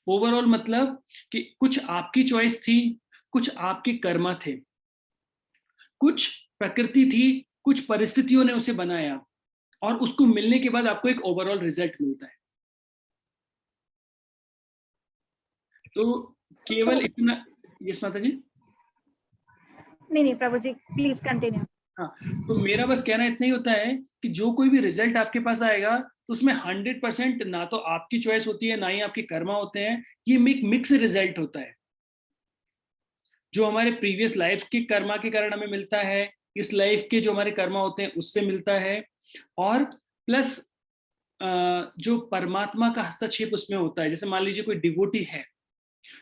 ओवरऑल मतलब कि कुछ आपकी चॉइस थी, कुछ आपके कर्म थे, कुछ प्रकृति थी, कुछ परिस्थितियों ने उसे बनाया, और उसको मिलने के बाद आपको एक ओवरऑल रिजल्ट मिलता है। तो केवल इतना। यस माता जी। नहीं प्रभु जी, प्लीज कंटिन्यू। हाँ, तो मेरा बस कहना इतना ही होता है कि जो कोई भी रिजल्ट आपके पास आएगा तो उसमें 100% ना तो आपकी चॉइस होती है ना ही आपके कर्मा होते हैं। ये मिक्स रिजल्ट होता है जो हमारे प्रीवियस लाइफ के कर्मा के कारण हमें मिलता है, इस लाइफ के जो हमारे कर्मा होते हैं उससे मिलता है, और प्लस जो परमात्मा का हस्तक्षेप उसमें होता है। जैसे मान लीजिए कोई डिवोटी है,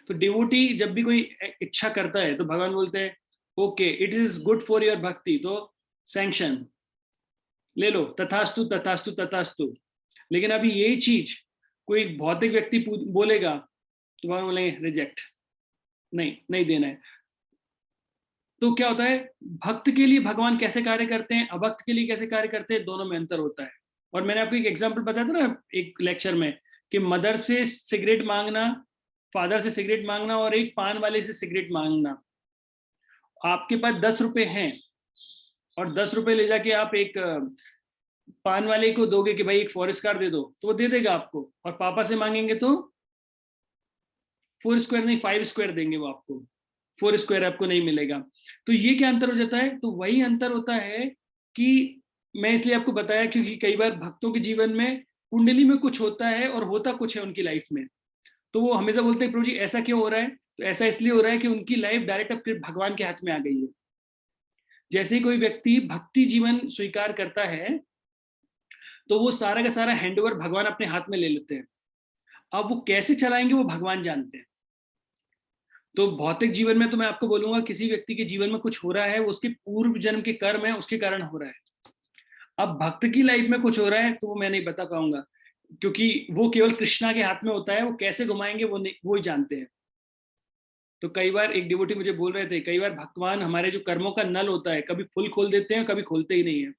तो डिवोटी जब भी कोई इच्छा करता है तो भगवान बोलते हैं okay it is good for your भक्ति, तो सैंक्शन ले लो, तथास्तु तथास्तु तथास्तु। लेकिन अभी यही चीज कोई भौतिक व्यक्ति बोलेगा तो भगवान बोलेंगे रिजेक्ट, नहीं नहीं देना है। तो क्या होता है, भक्त के लिए भगवान कैसे कार्य करते हैं, अभक्त के लिए कैसे कार्य करते हैं, दोनों में अंतर होता है। और मैंने आपको एक एग्जांपल बताया था ना एक लेक्चर में कि मदर से सिगरेट मांगना, फादर से सिगरेट मांगना, और एक पान वाले से सिगरेट मांगना। आपके पास 10 रुपए हैं और 10 रुपए ले जाके आप एक पान वाले को दोगे कि भाई एक फॉरेस्ट कार दे दो, तो वो दे देगा आपको। और पापा से मांगेंगे तो 4 स्क्वायर नहीं 5 स्क्वायर देंगे वो आपको, 4 स्क्वायर आपको नहीं मिलेगा। तो ये क्या अंतर हो जाता है? तो वही अंतर होता है कि मैं इसलिए आपको बताया क्योंकि कई बार भक्तों के जीवन में कुंडली में कुछ होता है और होता कुछ है उनकी लाइफ में। तो वो हमेशा बोलते हैं प्रभु जी ऐसा क्यों हो रहा है? तो ऐसा इसलिए हो रहा है कि उनकी लाइफ डायरेक्ट अब भगवान के हाथ में आ गई है। जैसे ही कोई व्यक्ति भक्ति जीवन स्वीकार करता है तो वो सारा का सारा हैंडओवर भगवान अपने हाथ में ले लेते हैं। अब वो कैसे चलाएंगे वो भगवान जानते हैं। तो भौतिक जीवन में तो मैं आपको बोलूंगा किसी व्यक्ति के जीवन में कुछ हो रहा है वो उसके पूर्व जन्म के कर्म है उसके कारण हो रहा है। अब भक्त की लाइफ में कुछ हो रहा है तो वो मैं नहीं बता पाऊंगा क्योंकि वो केवल कृष्णा के हाथ में होता है, वो कैसे घुमाएंगे वो ही जानते हैं। तो कई बार एक डिवोटी मुझे बोल रहे थे, कई बार भगवान हमारे जो कर्मों का नल होता है कभी फुल खोल देते हैं, कभी खोलते ही नहीं है।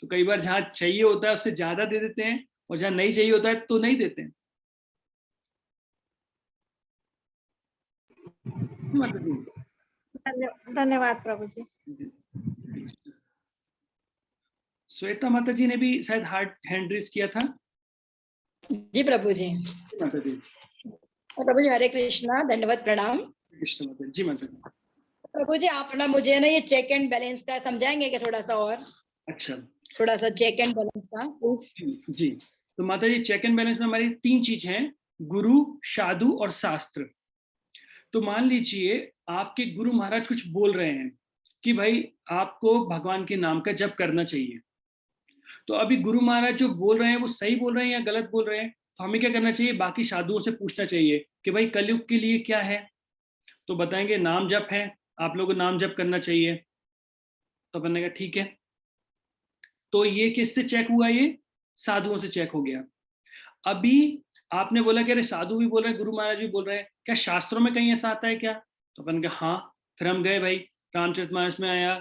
तो कई बार जहां चाहिए होता है उससे ज्यादा दे देते हैं, और जहां नहीं चाहिए होता है तो नहीं देते हैं। माता जी। धन्यवाद प्रभु जी। श्वेता माता जी ने भी शायद हैंड रेज किया था। जी प्रभु जी। माता जी। प्रभु जी हरे कृष्णा, दंडवत प्रणाम। कृष्ण माता जी। माता जी। प्रभु जी आप ना मुझे ना ये चेक एंड बैलेंस का समझाएंगे क्या थोड़ा सा और? अच्छा, थोड़ा सा चेक एंड बैलेंस का प्लीज। जी। तो माता जी चेक एंड बैलेंस में हमारी 3 चीज हैं, गुरु, साधु और शास्त्र। तो मान लीजिए आपके गुरु महाराज कुछ बोल रहे हैं कि भाई आपको भगवान के नाम का जप करना चाहिए। तो अभी गुरु महाराज जो बोल रहे हैं वो सही बोल रहे हैं या गलत बोल रहे हैं, तो हमें क्या करना चाहिए? बाकी साधुओं से पूछना चाहिए कि भाई कलयुग के लिए क्या है। तो बताएंगे नाम जप है, आप लोगों को नाम जप करना चाहिए। तो अपन ने कहा ठीक है। तो ये किससे चेक हुआ? ये साधुओं से चेक हो गया। अभी आपने बोला कि अरे साधु भी बोल रहे हैं, गुरु महाराज भी बोल रहे हैं, क्या शास्त्रों में कहीं ऐसा आता है क्या? तो अपन कहा हाँ। फिर हम गए भाई, रामचरितमानस में आया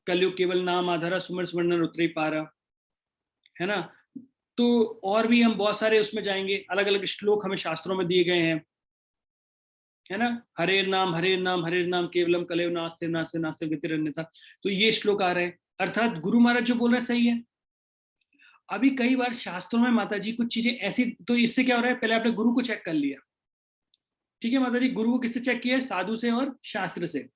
कलयुग केवल नाम आधारा सुमर सुमरन उतरी पारा, है ना। तो और भी हम बहुत सारे उसमें जाएंगे, अलग अलग श्लोक हमें शास्त्रों में दिए गए हैं, है ना। हरे नाम केवलम कलयुग नास्ते नास्ते नास्ते गतिरन्यथा। तो ये श्लोक आ रहे हैं, अर्थात गुरु महाराज जो बोल रहे हैं सही है। अभी कई बार शास्त्रों में माता जी कुछ चीजें ऐसी, तो इससे क्या हो रहा है, पहले आपने गुरु को चेक कर लिया, ठीक है माता जी। गुरु को किससे चेक किया? साधु से और शास्त्र से।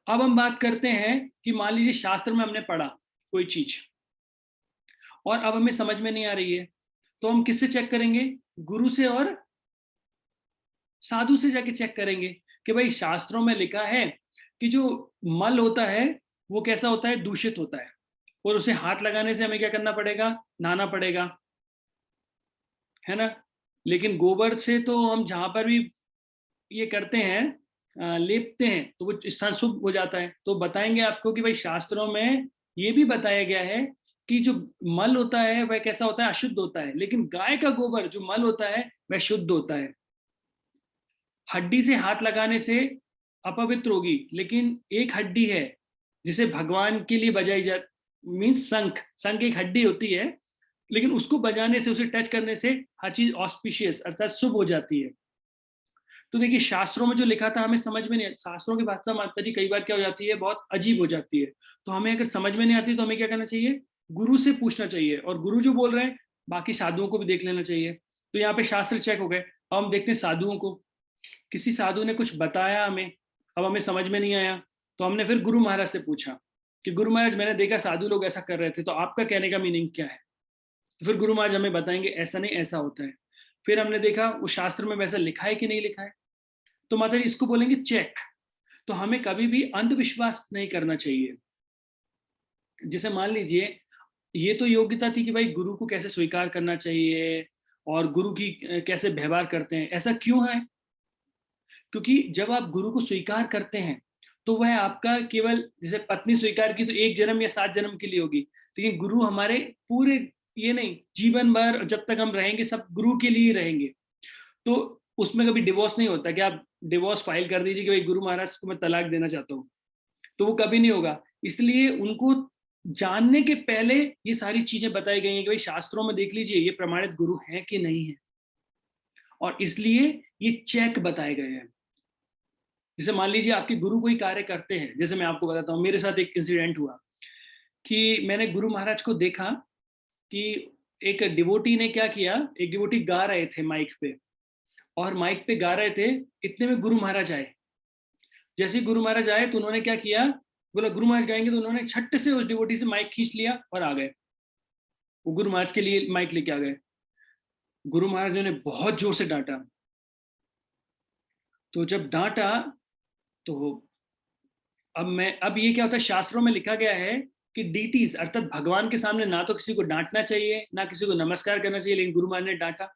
अब हम बात करते हैं कि मान लीजिए शास्त्र में हमने पढ़ा कोई चीज और अब हमें समझ में नहीं आ रही है, तो हम किससे चेक करेंगे? गुरु से और साधु से जाके चेक करेंगे कि भाई शास्त्रों में लिखा है कि जो मल होता है वो कैसा होता है? दूषित होता है, और उसे हाथ लगाने से हमें क्या करना पड़ेगा? नहाना पड़ेगा, है ना। लेकिन गोबर से तो हम जहां पर भी ये करते हैं, लेपते हैं, तो वो स्थान शुभ हो जाता है। तो बताएंगे आपको कि भाई शास्त्रों में ये भी बताया गया है कि जो मल होता है वह कैसा होता है? अशुद्ध होता है, लेकिन गाय का गोबर जो मल होता है वह शुद्ध होता है। हड्डी से हाथ लगाने से अपवित्र होगी, लेकिन एक हड्डी है जिसे भगवान के लिए बजाई जा, मीन्स शंख एक हड्डी होती है, लेकिन उसको बजाने से, उसे टच करने से हर चीज ऑस्पिशियस अर्थात शुभ हो जाती है। तो देखिए शास्त्रों में जो लिखा था हमें समझ में नहीं, शास्त्रों की भाषा माता जी कई बार क्या हो जाती है? बहुत अजीब हो जाती है। तो हमें अगर समझ में नहीं आती तो हमें क्या करना चाहिए? गुरु से पूछना चाहिए, और गुरु जो बोल रहे हैं बाकी साधुओं को भी देख लेना चाहिए। तो यहाँ पे शास्त्र चेक हो गए। अब हम देखते हैं साधुओं को। किसी साधु ने कुछ बताया हमें, अब हमें समझ में नहीं आया, तो हमने फिर गुरु महाराज से पूछा कि गुरु महाराज मैंने देखा साधु लोग ऐसा कर रहे थे, तो आपका कहने का मीनिंग क्या है? तो फिर गुरु महाराज हमें बताएंगे ऐसा नहीं ऐसा होता है। फिर हमने देखा वो शास्त्र में वैसा लिखा है कि नहीं लिखा है, तो माता जी इसको बोलेंगे चेक। तो हमें कभी भी अंधविश्वास नहीं करना चाहिए। जैसे मान लीजिए ये तो योग्यता थी कि भाई गुरु को कैसे स्वीकार करना चाहिए और गुरु की कैसे व्यवहार करते हैं, ऐसा क्यों है? क्योंकि जब आप गुरु को स्वीकार करते हैं तो वह आपका केवल, जैसे पत्नी स्वीकार की तो 1 जन्म या 7 जन्म के लिए होगी, लेकिन गुरु हमारे पूरे, ये नहीं, जीवन भर जब तक हम रहेंगे सब गुरु के लिए ही रहेंगे। तो उसमें कभी डिवोर्स नहीं होता कि आप डिवोर्स फाइल कर दीजिए कि भाई गुरु महाराज को मैं तलाक देना चाहता हूँ, तो वो कभी नहीं होगा। इसलिए उनको जानने के पहले ये सारी चीजें बताई गई हैं कि भाई शास्त्रों में देख लीजिए ये प्रमाणित गुरु है कि नहीं है, और इसलिए ये चेक बताए गए हैं। जैसे मान लीजिए आपके गुरु कोई कार्य करते हैं, जैसे मैं आपको बताता हूँ, मेरे साथ एक इंसिडेंट हुआ कि मैंने गुरु महाराज को देखा कि एक डिवोटी ने क्या किया, एक डिवोटी गा रहे थे माइक पे, और माइक पे गा रहे थे, इतने में गुरु महाराज आए। जैसे ही गुरु महाराज आए तो उन्होंने क्या किया, बोला गुरु महाराज गाएंगे, तो उन्होंने छट से उस डिवोटी से माइक खींच लिया और आ गए। वो गुरु महाराज के लिए माइक लेके आ गए। गुरु महाराज ने बहुत जोर से डांटा। तो जब डांटा तो अब ये क्या होता है, शास्त्रों में लिखा गया है कि डीटीज अर्थात भगवान के सामने ना तो किसी को डांटना चाहिए ना किसी को नमस्कार करना चाहिए, लेकिन गुरु महाराज ने डांटा।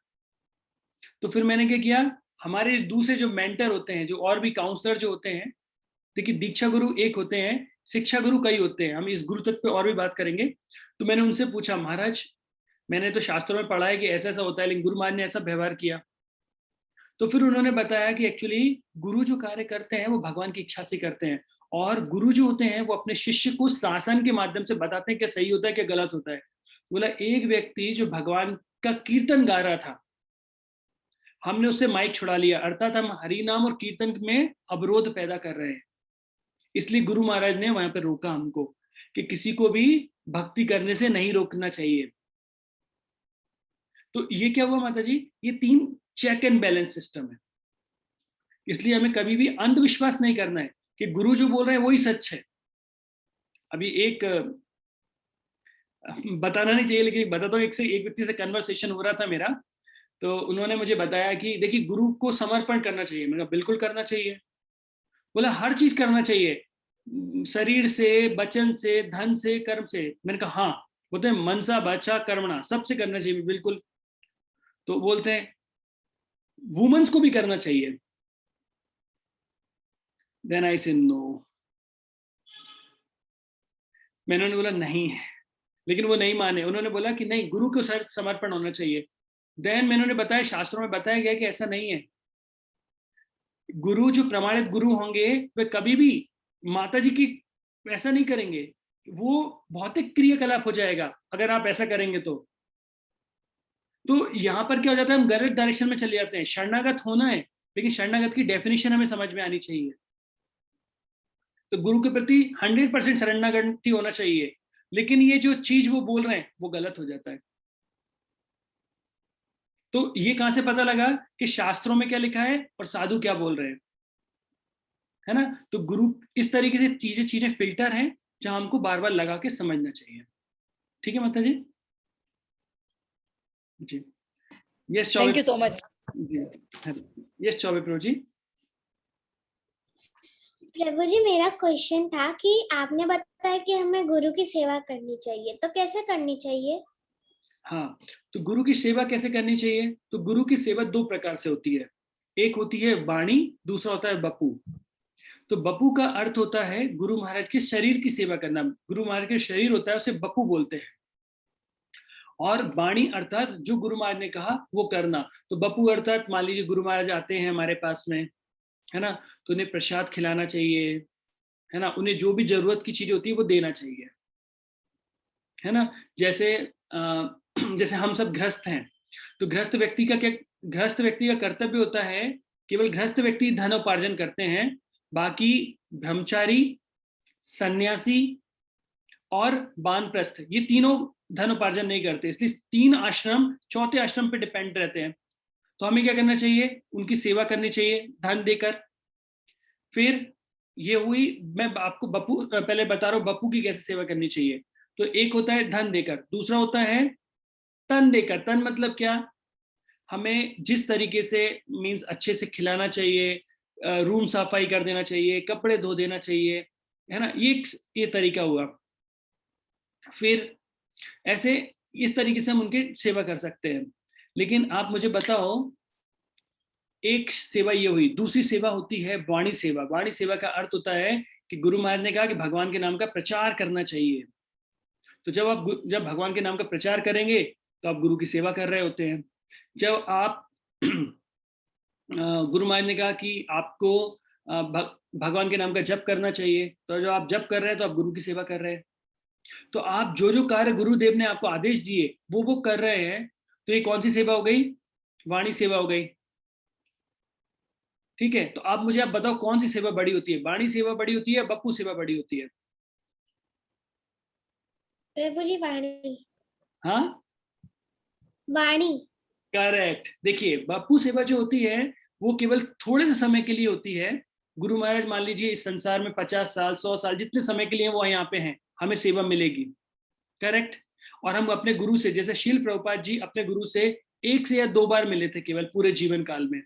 तो फिर मैंने क्या किया, हमारे दूसरे जो मेंटर होते हैं, जो और भी काउंसलर जो होते हैं, देखिए दीक्षा गुरु एक होते हैं, शिक्षा गुरु कई होते हैं, हम इस गुरु तत्व पे और भी बात करेंगे। तो मैंने उनसे पूछा, महाराज मैंने तो शास्त्रों में पढ़ा है कि ऐसा ऐसा होता है, लेकिन गुरु महाराज ने ऐसा व्यवहार किया। तो फिर उन्होंने बताया कि एक्चुअली गुरु जो कार्य करते हैं वो भगवान की इच्छा से करते हैं, और गुरु जो होते हैं वो अपने शिष्य को शासन के माध्यम से बताते हैं क्या सही होता है क्या गलत होता है। बोला एक व्यक्ति जो भगवान का कीर्तन गा रहा था, हमने उससे माइक छुड़ा लिया, अर्थात हम हरि नाम और कीर्तन में अवरोध पैदा कर रहे हैं। इसलिए गुरु महाराज ने वहां पर रोका हमको कि किसी को भी भक्ति करने से नहीं रोकना चाहिए। तो ये क्या हुआ माता जी, ये 3 चेक एंड बैलेंस सिस्टम है। इसलिए हमें कभी भी अंधविश्वास नहीं करना है कि गुरु जो बोल रहे हैं वही सच है। अभी एक बताना नहीं चाहिए लेकिन बताता हूँ, एक व्यक्ति से कन्वर्सेशन हो रहा था मेरा, तो उन्होंने मुझे बताया कि देखिए गुरु को समर्पण करना चाहिए। मैंने कहा बिल्कुल करना चाहिए। बोला हर चीज करना चाहिए, शरीर से, वचन से, धन से, कर्म से। मैंने कहा हाँ। बोलते हैं मनसा वाचा कर्मणा, सबसे करना चाहिए बिल्कुल। तो बोलते हैं वुमेन्स को भी करना चाहिए। देन आई से नो। मैंने बोला नहीं, लेकिन वो नहीं माने। उन्होंने बोला कि नहीं, गुरु को समर्पण होना चाहिए। देन मैंने बताया शास्त्रों में बताया गया कि ऐसा नहीं है। गुरु जो प्रमाणित गुरु होंगे वे कभी भी माता जी की ऐसा नहीं करेंगे, वो भौतिक क्रियाकलाप हो जाएगा अगर आप ऐसा करेंगे तो यहाँ पर क्या हो जाता है, हम गलत डायरेक्शन में चले जाते हैं। शरणागत होना है, लेकिन शरणागत की डेफिनेशन हमें समझ में आनी चाहिए। तो गुरु के प्रति 100% शरणागति होना चाहिए, लेकिन ये जो चीज वो बोल रहे हैं वो गलत हो जाता है। तो ये कहां से पता लगा कि शास्त्रों में क्या लिखा है और साधु क्या बोल रहे हैं, है ना। तो गुरु इस तरीके से चीजें फिल्टर हैं जहां हमको बार बार लगा के समझना चाहिए। ठीक है माता जी। जी yes thank you so much. जी यस चौबे प्रभु जी। प्रभु जी मेरा क्वेश्चन था कि आपने बताया कि हमें गुरु की सेवा करनी चाहिए, तो कैसे करनी चाहिए? हाँ, तो गुरु की सेवा कैसे करनी चाहिए? तो गुरु की सेवा 2 प्रकार से होती है। एक होती है वाणी, दूसरा होता है बपू। तो बपू का अर्थ होता है गुरु महाराज के शरीर की सेवा करना। गुरु महाराज के शरीर होता है उसे बपू बोलते हैं। और वाणी अर्थात जो गुरु महाराज ने कहा वो करना। तो बपू अर्थात मान लीजिए गुरु महाराज आते हैं हमारे पास में, है ना, तो उन्हें प्रसाद खिलाना चाहिए, है ना, उन्हें जो भी जरूरत की चीजें होती है वो देना चाहिए, है ना। जैसे जैसे हम सब गृहस्थ हैं, तो गृहस्थ व्यक्ति का कर्तव्य होता है, केवल गृहस्थ व्यक्ति धन उपार्जन करते हैं, बाकी ब्रह्मचारी, सन्यासी और वानप्रस्थ ये तीनों धन उपार्जन नहीं करते। इसलिए 3 आश्रम चौथे आश्रम पे डिपेंड रहते हैं। तो हमें क्या करना चाहिए, उनकी सेवा करनी चाहिए धन देकर। फिर ये हुई, मैं आपको बपू पहले बता रहा हूँ बपू की कैसे सेवा करनी चाहिए। तो एक होता है धन देकर, दूसरा होता है तन देकर। तन मतलब क्या, हमें जिस तरीके से मीन्स अच्छे से खिलाना चाहिए, रूम सफाई कर देना चाहिए, कपड़े धो देना चाहिए, है ना, ये तरीका हुआ। फिर ऐसे इस तरीके से हम उनकी सेवा कर सकते हैं। लेकिन आप मुझे बताओ, एक सेवा ये हुई, दूसरी सेवा होती है वाणी सेवा। वाणी सेवा का अर्थ होता है कि गुरु महाराज ने कहा कि भगवान के नाम का प्रचार करना चाहिए। तो जब भगवान के नाम का प्रचार करेंगे तो आप गुरु की सेवा कर रहे होते हैं। जब आप गुरु महाराज ने कहा कि आपको भगवान के नाम का जप करना चाहिए, तो जब आप जप कर रहे हैं तो आप गुरु की सेवा कर रहे हैं। तो आप जो कार्य गुरुदेव ने आपको आदेश दिए वो कर रहे हैं, तो ये कौन सी सेवा हो गई, वाणी सेवा हो गई। ठीक है, तो आप मुझे बताओ कौन सी सेवा बड़ी होती है, वाणी सेवा बड़ी होती है, बप्पू सेवा बड़ी होती है? प्रभु जी वाणी। हाँ वाणी। करेक्ट। देखिए बप्पू सेवा जो होती है वो केवल थोड़े से समय के लिए होती है। गुरु महाराज मान लीजिए इस संसार में 50 साल 100 साल जितने समय के लिए वो यहाँ पे हैं, हमें सेवा मिलेगी। करेक्ट। और हम अपने गुरु से, जैसे शील प्रभुपाद जी अपने गुरु से 1 से या 2 बार मिले थे केवल पूरे जीवन काल में।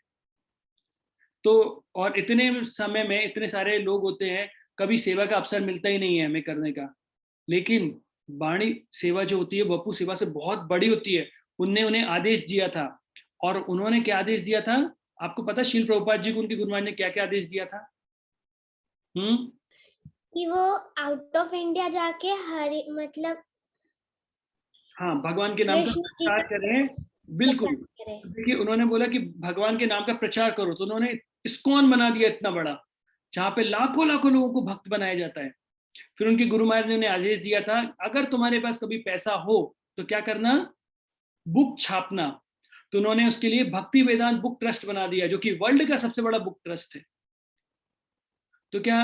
तो और इतने समय में इतने सारे लोग होते हैं, कभी सेवा का अवसर मिलता ही नहीं है हमें करने का। लेकिन वाणी सेवा जो होती है बप्पू सेवा से बहुत बड़ी होती है। उन्हें आदेश दिया था, और उन्होंने क्या आदेश दिया था आपको पता? शील प्रभुपाद जी को उनके गुरु महाराज ने क्या क्या आदेश दिया था? कि वो आउट ऑफ इंडिया जाके मतलब हाँ, भगवान के नाम का प्रचार करें बिल्कुल। करें। देखिए उन्होंने बोला कि भगवान के नाम का प्रचार करो, तो उन्होंने इस्कॉन बना दिया इतना बड़ा, जहाँ पे लाखों लाखों लोगों को भक्त बनाया जाता है। फिर उनके गुरु महाराज ने उन्हें आदेश दिया था, अगर तुम्हारे पास कभी पैसा हो तो क्या करना, बुक छापना। तो उन्होंने उसके लिए भक्ति वेदांत बुक ट्रस्ट बना दिया, जो कि वर्ल्ड का सबसे बड़ा बुक ट्रस्ट है। तो क्या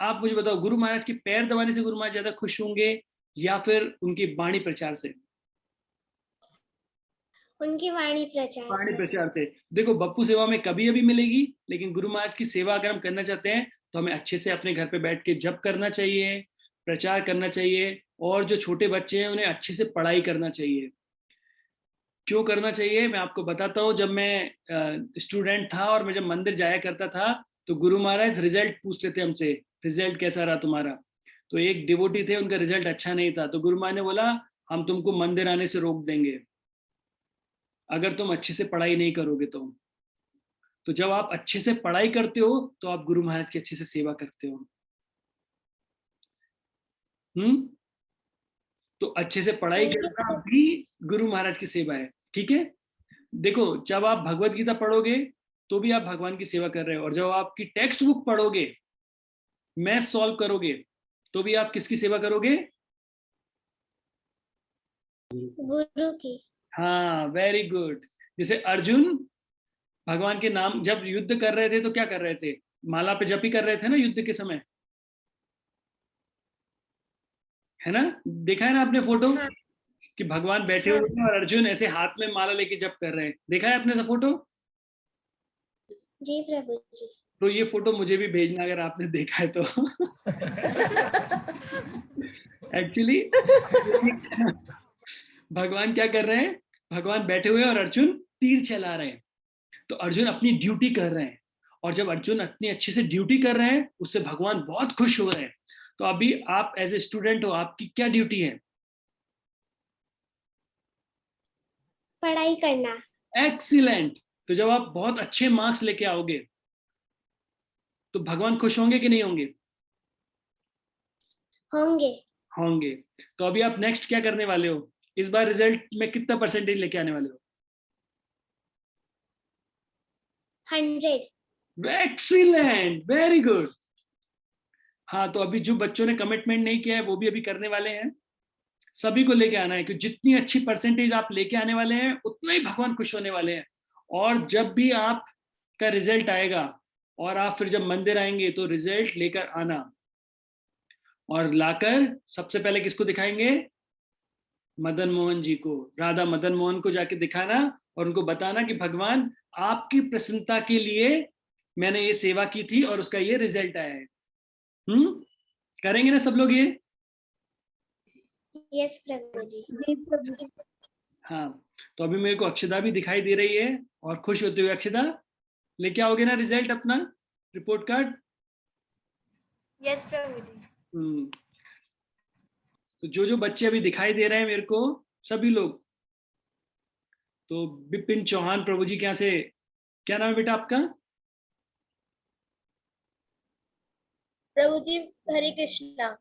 आप मुझे बताओ, गुरु महाराज के पैर दबाने से गुरु महाराज ज्यादा खुश होंगे या फिर उनकी वाणी प्रचार से? उनकी वाणी वाणी प्रचार प्रचार से। देखो बप्पू सेवा में कभी अभी मिलेगी, लेकिन गुरु महाराज की सेवा अगर हम करना चाहते हैं तो हमें अच्छे से अपने घर पे बैठ के जप करना चाहिए, प्रचार करना चाहिए, और जो छोटे बच्चे हैं उन्हें अच्छे से पढ़ाई करना चाहिए। क्यों करना चाहिए मैं आपको बताता हूँ। जब मैं स्टूडेंट था और मैं जब मंदिर जाया करता था, तो गुरु महाराज रिजल्ट पूछते थे हमसे, रिजल्ट कैसा रहा तुम्हारा। तो एक डिवोटी थे, उनका रिजल्ट अच्छा नहीं था, तो गुरु महाराज ने बोला हम तुमको मंदिर आने से रोक देंगे अगर तुम अच्छे से पढ़ाई नहीं करोगे तो जब आप अच्छे से पढ़ाई करते हो तो आप गुरु महाराज की अच्छे से सेवा करते हो। तो अच्छे से पढ़ाई करना भी गुरु महाराज की सेवा है, ठीक है। देखो जब आप भगवत गीता पढ़ोगे तो भी आप भगवान की सेवा कर रहे हो, और जब आपकी टेक्स्ट बुक पढ़ोगे, मैथ सॉल्व करोगे, तो भी आप किसकी सेवा करोगे? गुरु की। हाँ, वेरी गुड। जैसे अर्जुन भगवान के नाम जब युद्ध कर रहे थे तो क्या कर रहे थे? माला पे जप ही कर रहे थे ना युद्ध के समय, है ना? देखा है ना आपने फोटो? हाँ। कि भगवान बैठे हुए हैं और अर्जुन ऐसे हाथ में माला लेके जप कर रहे हैं। देखा है आपने फोटो? जी प्रभु जी। तो ये फोटो मुझे भी भेजना अगर आपने देखा है तो। एक्चुअली भगवान क्या कर रहे हैं, भगवान बैठे हुए हैं और अर्जुन तीर चला रहे हैं। तो अर्जुन अपनी ड्यूटी कर रहे हैं, और जब अर्जुन अपनी अच्छे से ड्यूटी कर रहे हैं उससे भगवान बहुत खुश हो रहे हैं। तो अभी आप एज ए स्टूडेंट हो, आपकी क्या ड्यूटी है? पढ़ाई करना। एक्सीलेंट। तो जब आप बहुत अच्छे मार्क्स लेके आओगे तो भगवान खुश होंगे कि नहीं होंगे? होंगे। होंगे। तो अभी आप नेक्स्ट क्या करने वाले हो? इस बार रिजल्ट में कितना परसेंटेज लेके आने वाले हो? 100। Excellent, very good. हाँ, तो अभी जो बच्चों ने कमिटमेंट नहीं किया है वो भी अभी करने वाले हैं। सभी को लेके आना है, क्योंकि जितनी अच्छी परसेंटेज आप लेके आने वाले हैं उतना ही भगवान खुश होने वाले हैं। और जब भी आपका रिजल्ट आएगा और आप फिर जब मंदिर आएंगे तो रिजल्ट लेकर आना, और लाकर सबसे पहले किसको दिखाएंगे? मदन मोहन जी को, राधा मदन मोहन को जाके दिखाना और उनको बताना कि भगवान आपकी प्रसन्नता के लिए मैंने ये सेवा की थी और उसका ये रिजल्ट आया है। करेंगे ना सब लोग ये? यस प्रभु जी। जी प्रभु जी। हाँ, तो अभी मेरे को अक्षदा भी दिखाई दे रही है, और खुश होते हुए अक्षदा लेके आओगे ना रिजल्ट अपना, रिपोर्ट कार्ड? यस प्रभु जी। तो जो बच्चे अभी दिखाई दे रहे हैं मेरे को, सभी लोग, तो विपिन चौहान प्रभु जी के यहाँ से, क्या नाम है बेटा आपका? प्रभु जी हरे कृष्णा।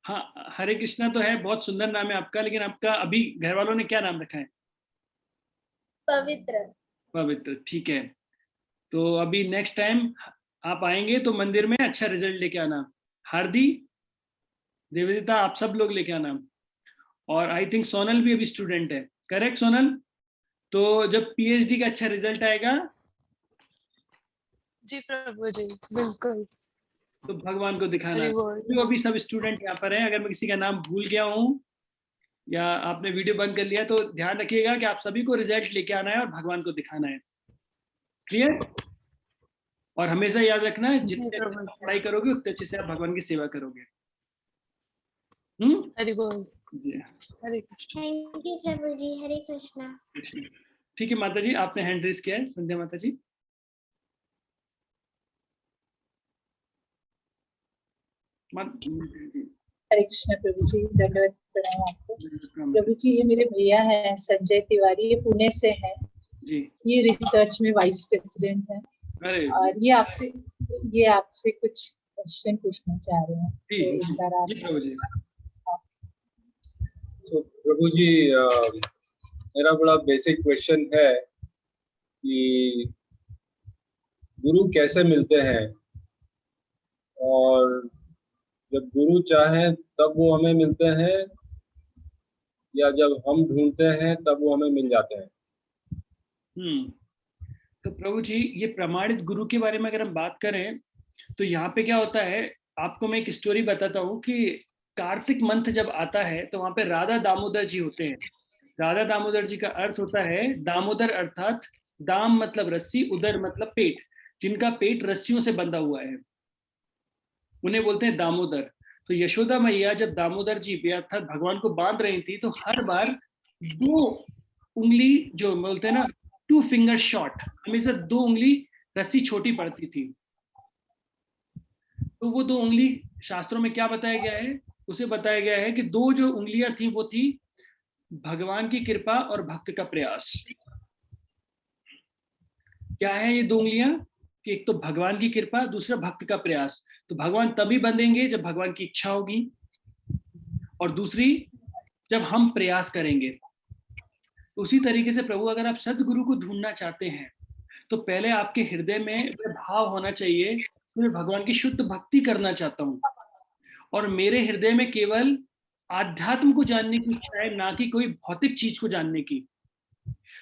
हाँ, हरे कृष्णा तो है, बहुत सुंदर नाम है आपका, लेकिन आपका अभी घर वालों ने क्या नाम रखा है? पवित्र। पवित्र, ठीक है। तो अभी नेक्स्ट टाइम आप आएंगे तो मंदिर में अच्छा रिजल्ट लेके आना। हार्दी, देवदत्ता, आप सब लोग लेके आना। और आई थिंक सोनल भी अभी स्टूडेंट है, करेक्ट सोनल? तो जब पीएचडी का अच्छा रिजल्ट आएगा, जी प्रभु जी, बिल्कुल, तो भगवान को दिखाना। जो अभी सब स्टूडेंट यहाँ पर हैं, अगर मैं किसी का नाम भूल गया हूँ या आपने वीडियो बंद कर लिया तो ध्यान रखिएगा कि आप सभी को रिजल्ट लेके आना है और भगवान को दिखाना है। क्लियर? और हमेशा याद रखना है, जितने पढ़ाई करोगे उतने अच्छे से आप भगवान की सेवा करोगे। हरि बोल। जी, हरे कृष्ण। थैंक यू प्रभु जी। हरे कृष्णा। ठीक है माता जी, आपने हैंड रेज किया है, संध्या माता जी। हरे कृष्ण प्रभु जी, दंडवत प्रणाम आपको। प्रभु जी, ये मेरे भैया हैं संजय तिवारी, ये पुणे से हैं जी। ये रिसर्च में वाइस प्रेसिडेंट है। और ये आपसे कुछ क्वेश्चन पूछना चाह रहे हैं। तो प्रभु जी, मेरा बड़ा बेसिक क्वेश्चन है कि गुरु कैसे मिलते हैं, और जब गुरु चाहें तब वो हमें मिलते हैं, या जब हम ढूंढते हैं तब वो हमें मिल जाते हैं? तो प्रभु जी, ये प्रमाणित गुरु के बारे में अगर हम बात करें तो यहाँ पे क्या होता है, आपको मैं एक स्टोरी बताता हूँ कि कार्तिक मंथ जब आता है तो वहां पे राधा दामोदर जी होते हैं। राधा दामोदर जी का अर्थ होता है दामोदर, अर्थात दाम मतलब रस्सी, उदर मतलब पेट, जिनका पेट रस्सियों से बंधा हुआ है उन्हें बोलते हैं दामोदर। तो यशोदा मैया जब दामोदर जी अर्थात भगवान को बांध रही थी तो हर बार 2 उंगली, जो बोलते हैं ना 2 फिंगर शॉट, हमेशा 2 उंगली रस्सी छोटी पड़ती थी। तो वो 2 उंगली शास्त्रों में क्या बताया गया है, उसे बताया गया है कि 2 जो उंगलियां थी वो थी भगवान की कृपा और भक्त का प्रयास। क्या है ये 2 उंगलियां? कि एक तो भगवान की कृपा, दूसरा भक्त का प्रयास। तो भगवान तभी बंधेंगे जब भगवान की इच्छा होगी, और दूसरी जब हम प्रयास करेंगे। उसी तरीके से प्रभु, अगर आप सदगुरु को ढूंढना चाहते हैं तो पहले आपके हृदय में वह भाव होना चाहिए कि मैं भगवान की शुद्ध भक्ति करना चाहता हूँ और मेरे हृदय में केवल आध्यात्म को जानने की इच्छा है, ना कि कोई भौतिक चीज को जानने की।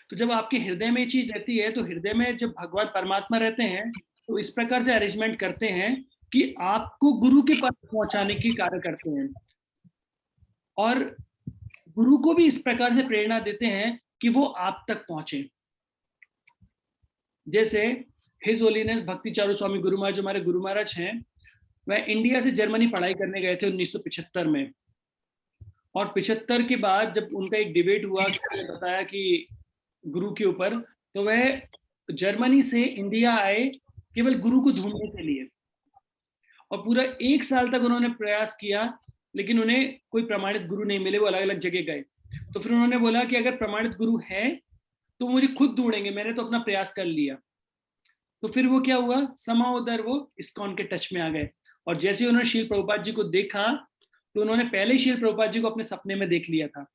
तो जब आपके हृदय में ये चीज रहती है तो हृदय में जब भगवान परमात्मा रहते हैं तो इस प्रकार से अरेंजमेंट करते हैं कि आपको गुरु के पास पहुंचाने की कार्य करते हैं, और गुरु को भी इस प्रकार से प्रेरणा देते हैं कि वो आप तक पहुंचे। जैसे हिज होलीनेस भक्ति चारू स्वामी गुरु महाराज, जो हमारे गुरु महाराज हैं, वह इंडिया से जर्मनी पढ़ाई करने गए थे 1975 में, और 75 के बाद जब उनका एक डिबेट हुआ, बताया कि गुरु के ऊपर, तो वह जर्मनी से इंडिया आए केवल गुरु को ढूंढने के लिए, और पूरा 1 साल तक उन्होंने प्रयास किया, लेकिन उन्हें कोई प्रमाणित गुरु नहीं मिले, वो अलग अलग जगह गए। तो फिर उन्होंने बोला कि अगर प्रमाणित गुरु है तो मुझे खुद ढूंढेंगे, मैंने तो अपना प्रयास कर लिया। तो फिर वो क्या हुआ, समाउदर वो इस्कॉन के टच में आ गए, और जैसे ही उन्होंने शील प्रभुपाद जी को देखा तो उन्होंने पहले ही शील प्रभुपाद जी को अपने सपने में देख लिया था।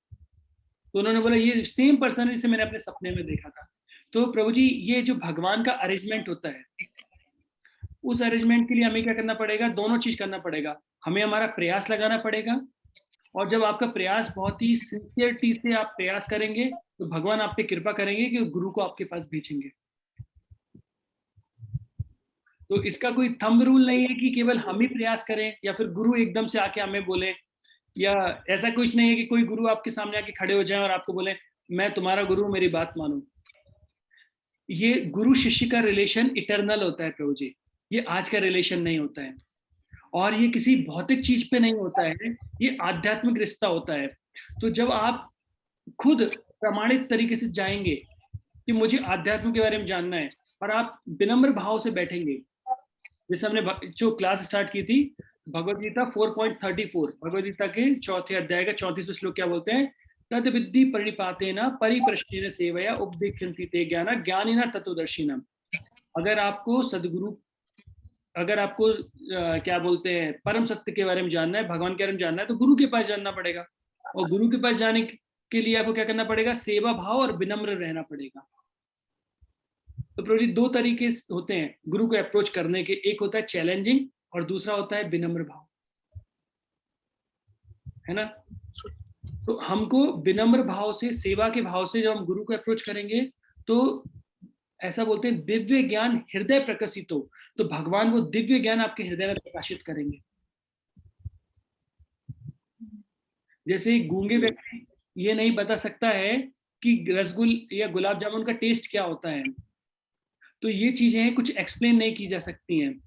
तो उन्होंने बोला ये सेम पर्सन है जिसे मैंने अपने सपने में देखा था। तो प्रभु जी, ये जो भगवान का अरेंजमेंट होता है, उस अरेंजमेंट के लिए हमें क्या करना पड़ेगा, दोनों चीज करना पड़ेगा। हमें हमारा प्रयास लगाना पड़ेगा, और जब आपका प्रयास बहुत ही सिंसियरिटी से आप प्रयास करेंगे तो भगवान आप पे कृपा करेंगे कि गुरु को आपके पास भेजेंगे। तो इसका कोई थंब रूल नहीं है कि केवल हम ही प्रयास करें या फिर गुरु एकदम से आके हमें बोले, या ऐसा कुछ नहीं है कि कोई गुरु आपके सामने आके खड़े हो जाए और आपको बोले मैं तुम्हारा गुरु, मेरी बात मानो। ये गुरु शिष्य का रिलेशन इटर्नल होता है प्रभु जी, ये आज का रिलेशन नहीं होता है, और ये किसी भौतिक चीज पे नहीं होता है, ये आध्यात्मिक रिश्ता होता है। तो जब आप खुद प्रमाणित तरीके से जाएंगे कि मुझे आध्यात्म के बारे में जानना है, और आप विनम्र भाव से बैठेंगे, जैसे हमने जो क्लास स्टार्ट की थी भगवद गीता 4.34, भगवद गीता के 4थे अध्याय का 34वां श्लोक क्या बोलते हैं, तद विद्धि परिपातेन परिप्रश्नेन सेवया उपदेक्षन्ति ते ज्ञान ज्ञानिना तत्वदर्शिनम। अगर आपको सदगुरु, अगर आपको क्या बोलते हैं परम सत्य के बारे में जानना है, भगवान के बारे में जानना है, तो गुरु के पास जानना पड़ेगा, और गुरु के पास जाने के लिए आपको क्या करना पड़ेगा, सेवा भाव और विनम्र रहना पड़ेगा। तो प्रभु जी 2 तरीके होते हैं गुरु को अप्रोच करने के, एक होता है चैलेंजिंग और दूसरा होता है विनम्र भाव, है ना। तो हमको विनम्र भाव से, सेवा के भाव से जब हम गुरु को अप्रोच करेंगे तो ऐसा बोलते हैं दिव्य ज्ञान हृदय प्रकाशित हो, तो भगवान वो दिव्य ज्ञान आपके हृदय में प्रकाशित करेंगे। जैसे गूंगे व्यक्ति ये नहीं बता सकता है कि रसगुल या गुलाब जामुन का टेस्ट क्या होता है, तो ये चीजें कुछ एक्सप्लेन नहीं की जा सकती हैं।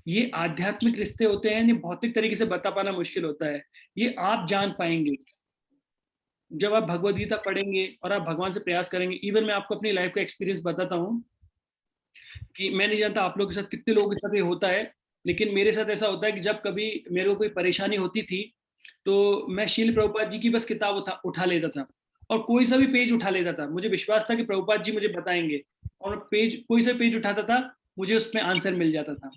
ये आध्यात्मिक रिश्ते होते हैं, ये भौतिक तरीके से बता पाना मुश्किल होता है, ये आप जान पाएंगे जब आप भगवद गीता पढ़ेंगे और आप भगवान से प्रयास करेंगे। इवन मैं आपको अपनी लाइफ का एक्सपीरियंस बताता हूँ कि मैं नहीं जानता आप लोगों के साथ कितने लोगों के साथ ये होता है, लेकिन मेरे साथ ऐसा होता है कि जब कभी मेरे को कोई परेशानी होती थी तो मैं शील प्रभुपाद जी की बस किताब उठा लेता था, और कोई सा भी पेज उठा लेता था। मुझे विश्वास था कि प्रभुपाद जी मुझे बताएंगे, और पेज कोई सा पेज उठाता था, मुझे उसमें आंसर मिल जाता था।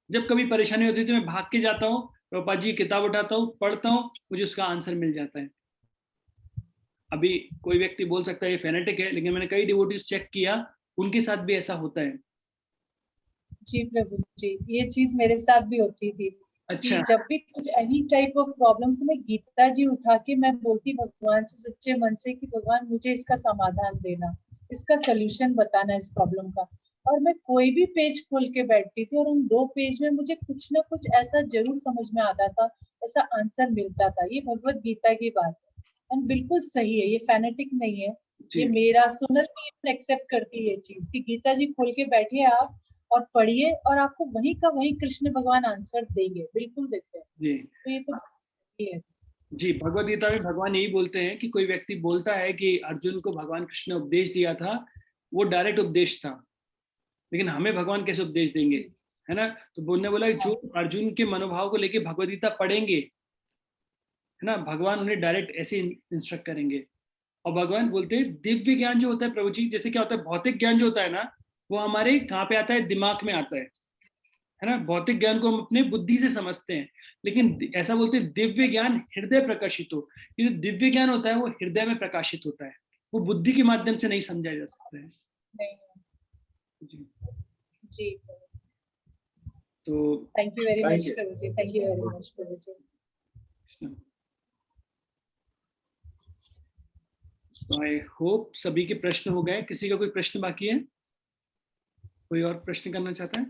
जब कभी परेशानी होती है तो मैं भाग के जाता हूँ, प्रभुपाद जी की किताब उठाता हूँ, पढ़ता हूँ, मुझे उसका आंसर मिल जाता है। अभी कोई व्यक्ति बोल सकता है ये फेनेटिक है, लेकिन मैंने कई डिवोटीज चेक किया, उनके साथ भी ऐसा होता है। जी प्रभु जी, ये चीज मेरे साथ भी होती थी। अच्छा। कि जब भी कुछ एनी टाइप ऑफ प्रॉब्लम से मैं गीता जी उठा के मैं बोलती भगवान से सच्चे मन से कि भगवान मुझे इसका समाधान देना, इसका सोल्यूशन बताना इस प्रॉब्लम का। और मैं कोई भी पेज खोल के बैठती थी और उन 2 पेज में मुझे कुछ ना कुछ ऐसा जरूर समझ में आता था, ऐसा आंसर मिलता था। ये भगवत गीता की बात है एंड बिल्कुल सही है, ये फैनेटिक नहीं है। ये मेरा सोनल भी एक्सेप्ट करती है ये चीज कि गीता जी खोल के बैठिए आप और पढ़िए और आपको वहीं का वहीं कृष्ण भगवान आंसर देंगे, बिल्कुल देते हैं। जी। तो ये तो है। जी, भगवद गीता में भगवान यही बोलते हैं कि कोई व्यक्ति बोलता है कि अर्जुन को भगवान कृष्ण ने उपदेश दिया था, वो डायरेक्ट उपदेश था, लेकिन हमें भगवान कैसे उपदेश देंगे, है ना। तो उन्होंने बोला जो अर्जुन के मनोभाव को लेके भगवद गीता पढ़ेंगे, है ना, भगवान उन्हें डायरेक्ट ऐसे इंस्ट्रक्ट करेंगे। और भगवान बोलते हैं दिव्य ज्ञान जो होता है प्रभु जी, जैसे क्या होता है भौतिक ज्ञान जो होता है ना, वो हमारे कहाँ पे आता है, दिमाग में आता है ना। भौतिक ज्ञान को हम अपने बुद्धि से समझते हैं, लेकिन ऐसा बोलते हैं दिव्य ज्ञान हृदय प्रकाशित हो। ये जो दिव्य ज्ञान होता है वो हृदय में प्रकाशित होता है, वो बुद्धि के माध्यम से नहीं समझा जा सकता है। नहीं। जी जी तो thank you very much Prabhu ji, thank you very much Prabhu ji. तो आई होप सभी के प्रश्न हो गए। किसी का कोई प्रश्न बाकी है, कोई और प्रश्न करना चाहता है?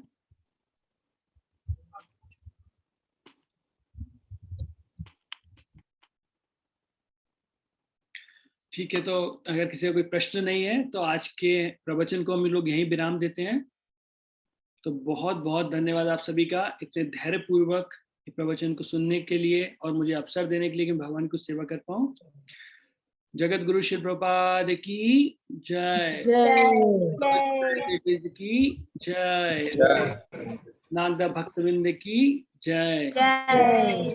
ठीक है, तो अगर किसी का कोई प्रश्न नहीं है तो आज के प्रवचन को हम लोग यहीं विराम देते हैं। तो बहुत बहुत धन्यवाद आप सभी का, इतने धैर्य पूर्वक प्रवचन को सुनने के लिए और मुझे अवसर देने के लिए कि भगवान की सेवा कर पाऊं। जगत गुरु श्री प्रभुपाद की जय, की जय, नागदा भक्तविंद की जय,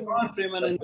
और प्रेमानंद